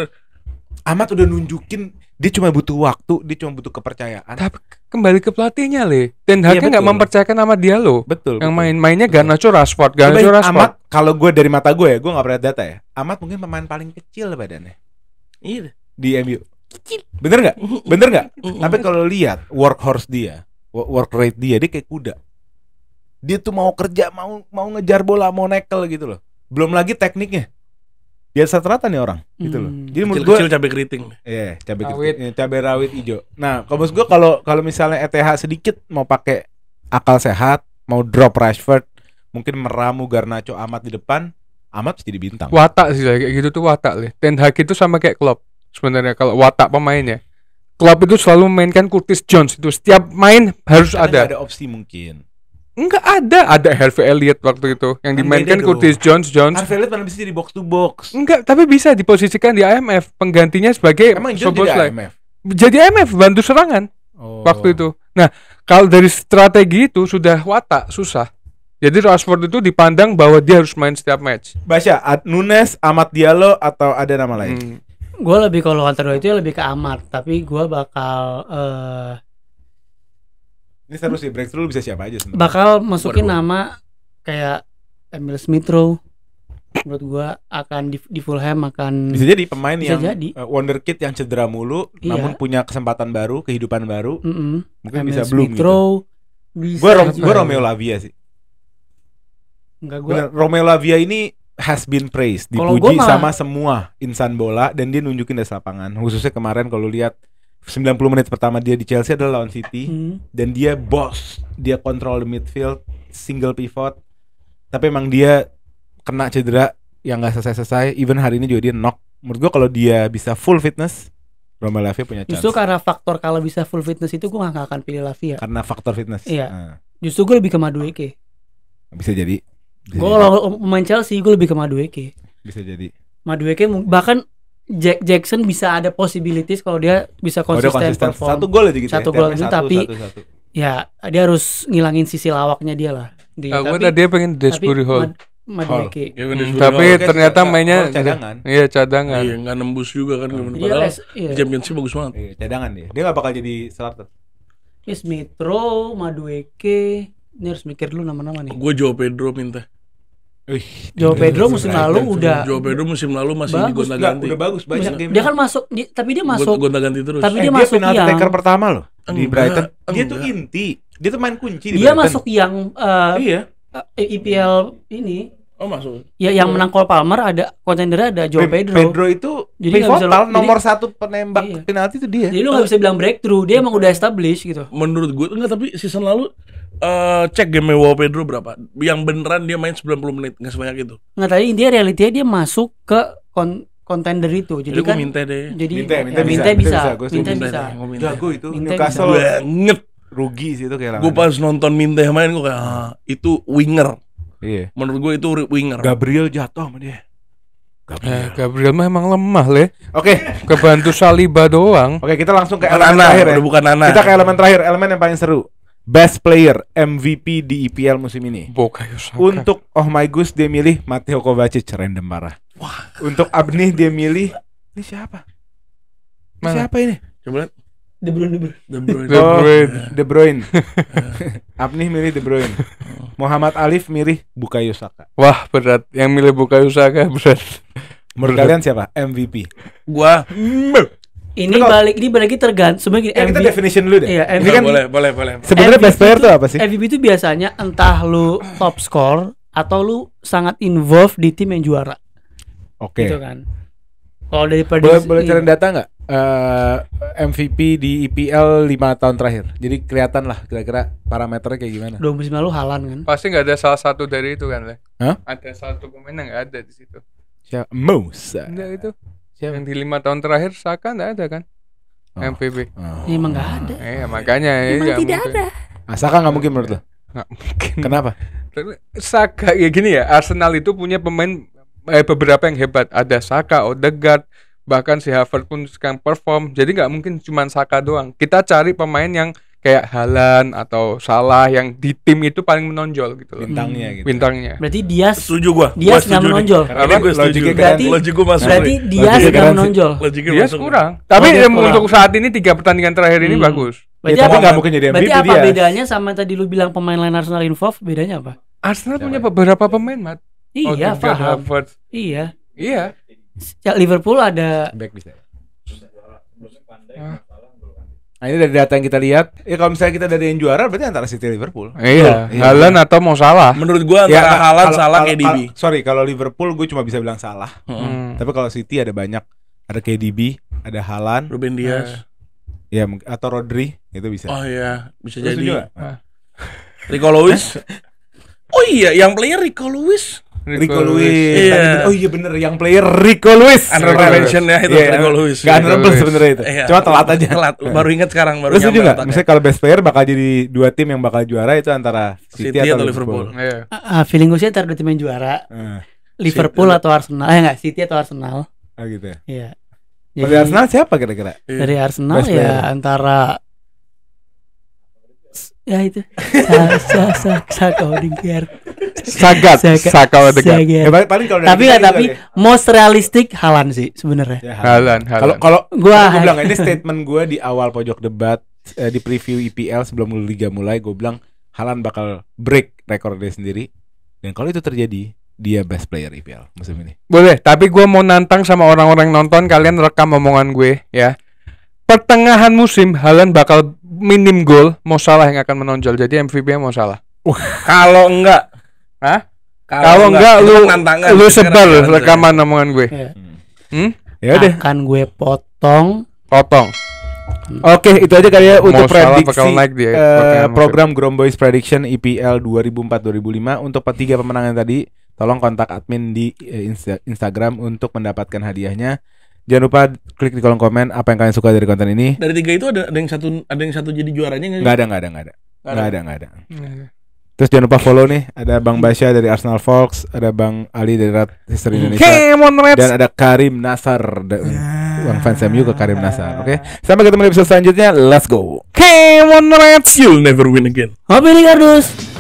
Amad udah nunjukin dia cuma butuh waktu, dia cuma butuh kepercayaan. Tapi kembali ke pelatihnya Le. Ten Iya, Hag nggak betul. mempercayakan sama dia lo. Betul. Yang betul. mainnya Betul. Garnacho, Rashford, Coba Garnacho, Rashford. Amad, kalau gue dari mata gue ya, gue nggak pernah lihat data ya. Amad mungkin pemain paling kecil badannya iya. di MU. Bener nggak? Bener nggak? Tapi kalau lihat workhorse dia, work rate dia kayak kuda. Dia tuh mau kerja, mau ngejar bola, mau nekel gitu loh. Belum lagi tekniknya. Biasa rata nih orang, gitu loh. Jadi menurut gue, Kecil-kecil cabai keriting. iya, Rawit. cabai rawit hijau. Nah, kalau menurut gue kalau misalnya ETH sedikit mau pakai akal sehat, mau drop Rashford, mungkin meramu Garnacho Amad di depan, Amad pasti jadi bintang. Watak sih Le. Kayak gitu tuh watak Le. Ten Hag itu sama kayak Klopp. Sebenarnya kalau watak pemainnya. Klopp itu selalu memainkan Curtis Jones itu setiap main harus Karena ada. ada opsi mungkin. Enggak ada Harvey Elliott waktu itu yang Kan dimainkan beda Curtis Jones. Harvey Elliott mana bisa jadi box to box. Enggak, tapi bisa diposisikan di IMF penggantinya sebagai Emang John Szoboszlai. jadi IMF? Jadi IMF bantu serangan Oh. waktu itu. Nah, kalau dari strategi itu sudah watak susah. Jadi Rashford itu dipandang bahwa dia harus main setiap match. Basya, Nunes, Amad Diallo atau ada nama lain? Hmm. Gue lebih kalau antara dua itu ya lebih ke Amad, tapi gue bakal Ini seru sih, breakthrough bisa siapa aja sebenarnya. bakal masukin Berdua. nama kayak Emil Smith Rowe. Menurut gue akan di Fulham akan Bisa jadi pemain Bisa yang jadi. wonderkid yang cedera mulu, Iya. namun punya kesempatan baru, kehidupan baru, mungkin Emil bisa bloom Smith gitu. Rowe bisa Gue juga. Romeo Lavia sih. Enggak gue Bener, Romeo Lavia ini has been praised, Kalau dipuji gua malah- sama semua insan bola, dan dia nunjukin di lapangan. Khususnya kemarin kalau lihat 90 menit pertama dia di Chelsea adalah lawan City, dan dia boss, dia kontrol the midfield, single pivot. Tapi emang dia kena cedera yang nggak selesai-selesai. Even hari ini juga dia knock. Menurut gua kalau dia bisa full fitness, Romeo Lavia punya chance. justru karena faktor kalau bisa full fitness itu gue gak akan pilih Lavia. Karena faktor fitness. Iya. Nah, Justru gue lebih ke Madueke. bisa jadi. Bisa Gue jadi. kalau pemain Chelsea gue lebih ke Madueke. Bisa jadi. Madueke bahkan Jackson bisa ada possibilities kalau dia bisa Oh, dia konsisten konsisten. perform. Satu gol aja gitu. Satu ya. gol Tiap itu, main tapi- satu. Ya dia harus ngilangin sisi lawaknya dia lah. Dia, Gue tadi pengen Desbury Hall. Madueke. Ya, udah Tapi sebenarnya ternyata Hall mainnya cadangan. Iya, cadangan. iya nggak nembus juga kan. Dia Padahal iya. Championship bagus banget. Iya, cadangan dia. Dia nggak bakal jadi starter. Ya, Smithrow, Madueke. Ini harus mikir dulu nama-nama nih. Gue Joe Pedro minta. Wih, Joe Pedro musim lalu udah Joe Pedro musim lalu masih Bagus, digonta-ganti. udah bagus banyak game. dia kan masuk tapi dia masuk Gonta-ganti terus. tapi Dia dia masuk penalti yang taker pertama loh di Enggak, Brighton. Dia enggak. tuh inti. Dia tuh main kunci di dia Brighton. masuk yang Iya. EPL ini Oh masuk. ya yang menang Cole Palmer ada kontendernya ada Joe Pedro. Pedro itu Jadi nggak bisa pivotal lo- nomor satu penembak Iya. penalti itu dia. Jadi lu gak bisa bilang breakthrough, dia emang udah established gitu. Menurut gue enggak, tapi season lalu cek game Joe Pedro berapa? Yang beneran dia main 90 menit, enggak sebanyak itu. Nggak, tadi intinya realitinya dia masuk ke kontender itu. Jadi Jadi gue kan minta deh. jadi Minta ya, bisa, minta minta bisa, bisa, gue setuju. minta Minta bisa. deh, gue minta. Jago itu Minta Newcastle Banget. rugi sih itu kehilangan. Gue pas nonton Minte main gue kayak itu winger. Iya. Menurut gue itu winger. Gabriel jatuh sama dia. Gabriel mah emang lemah, Le. Oke, Kebantu Saliba doang. oke kita langsung ke Bukan elemen Nana, terakhir ya. udah bukan Nana. Kita ke elemen terakhir, elemen yang paling seru. Best player MVP di EPL musim ini. Bukayo Saka. Untuk Oh My Gus dia milih Mateo Kovacic, random parah. Wah. Untuk Abnih dia milih ini siapa? Ini Mana? siapa ini? Coba lihat. De Bruyne. De Bruyne. De Bruyne. De Bruyne. Abnih milih De Bruyne. Muhammad Alif milih Bukayo Saka. Wah, berat. Yang milih Bukayo Saka berat. Menurut kalian siapa? MVP. Gua Ini Kalau- ini balik tergantung sebenarnya gini, Ya, kita definition dulu deh. Iya, Ini MVP kan boleh. sebenarnya best player tuh apa sih? MVP itu biasanya entah lu top score atau lu sangat involved di tim yang juara. Oke. Gitu kan. Kalau dari Boleh cari data nggak? MVP di EPL 5 tahun terakhir. Jadi kelihatan lah kira-kira parameternya kayak gimana. 2 musim lalu Haaland kan. Pasti nggak ada salah satu dari itu kan, Le? Hah? Ada satu pemain yang nggak ada di situ. Siapa? Musa. Enggak itu. Siapa? Yang di 5 tahun terakhir Saka nggak ada kan? Oh. MVP. Oh. Ya, emang nggak ada. Makanya Emang nggak tidak mungkin. ada. Saka nggak mungkin menurut lo? Nggak mungkin. Kenapa? Saka ya gini ya, Arsenal itu punya pemain beberapa yang hebat. Ada Saka, Odegaard, bahkan si Havertz pun sekarang perform. Jadi nggak mungkin cuma Saka doang. Kita cari pemain yang kayak Haaland atau Salah yang di tim itu paling menonjol gitu loh. Bintangnya gitu. Bintangnya. Berarti Dias setuju gua. Dias Gua nggak setuju nih. menonjol. Karena Ini gue setuju. logiknya Berarti- Logik gue masuk. Berarti nih. Dias Logiknya nggak keren sih. menonjol. Logiknya Dia masuk. kurang. Tapi Dia kurang. untuk saat ini 3 pertandingan terakhir ini bagus. Berarti Ya, tapi apa? nggak mungkin jadi MVP Berarti apa dia. bedanya sama tadi lu bilang pemain lain Arsenal involved? Bedanya apa? Arsenal punya beberapa pemain, Mat. Iya, Odegaard, paham. Havertz. Iya. Iya. Ya, Liverpool ada Back bisa. Nah, ini dari data yang kita lihat, ya kalau misalnya kita dari yang juara berarti antara City dan Liverpool. Iya, Iya. Haaland atau mau Salah. Menurut gua antara Ya, Haaland, kalau- Salah, kalau- KDB. Sorry, kalau Liverpool gue cuma bisa bilang salah. Hmm. Tapi kalau City ada banyak, ada KDB, ada Haaland, Ruben Dias. ya atau Rodri itu bisa. Oh iya, bisa Lu setuju jadi. nggak? Rico Lewis. Oh iya, yang player Rico Lewis. Rico Lewis. Iya. Oh iya bener, yang player Rico Lewis. Honorable mention ya itu Iya, Rico Lewis. Gak honorable Lewis. sebenarnya itu. Iya. Cuma telat aja. Telat. Baru ingat sekarang, baru Lu setuju nyampe nggak? otaknya. Misalnya kalau best player bakal jadi 2 tim yang bakal juara itu antara City, atau Liverpool. Iya. feeling gue sih antara dua tim yang juara, Liverpool atau Arsenal. Enggak, City atau Arsenal. Oh gitu ya. Iya. Dari Arsenal siapa kira-kira? Dari Arsenal Best ya player. antara ya itu Saka Odegaard. Sagat, Saka Odegaard. Ya, paling kalau dari Tapi kita nggak, juga tapi deh. most realistic Haaland sih sebenarnya. Ya, Haaland, Kalau Haaland. kalau Gua- gue bilang ini statement gue di awal pojok debat di preview EPL sebelum liga mulai, gue bilang Haaland bakal break rekor dia sendiri, dan kalau itu terjadi dia best player EPL musim ini. Boleh, tapi gue mau nantang sama orang-orang nonton, kalian rekam omongan gue ya. Pertengahan musim Haaland bakal minim gol, mau Salah yang akan menonjol. Jadi MVP-nya mau Salah. Kalau enggak, Hah? Kalau enggak itu lu kan tantangan. lu Sekarang sebar jalan rekaman omongan gue. Iya. Ya udah. Akan gue potong. Potong. Oke, itu aja kali ya untuk Salah bakal prediksi naik dia pertengahan musim. program Ground Boys Prediction EPL 2004-2005. Untuk 3 pemenangan tadi, tolong kontak admin di Instagram untuk mendapatkan hadiahnya. Jangan lupa klik di kolom komen apa yang kalian suka dari konten ini. Dari 3 itu ada yang satu jadi juaranya nggak? Nggak ada. Terus jangan lupa follow nih, ada Bang Basya dari Arsenal Folks, ada Bang Ali dari Rat History Indonesia, Come on, Reds. dan ada Karim Nasar, Bang fans MU ke Karim Nasar. Oke, sampai ketemu di episode selanjutnya. Let's go. Come on, Reds. You'll never win again. Hobi nih kardus.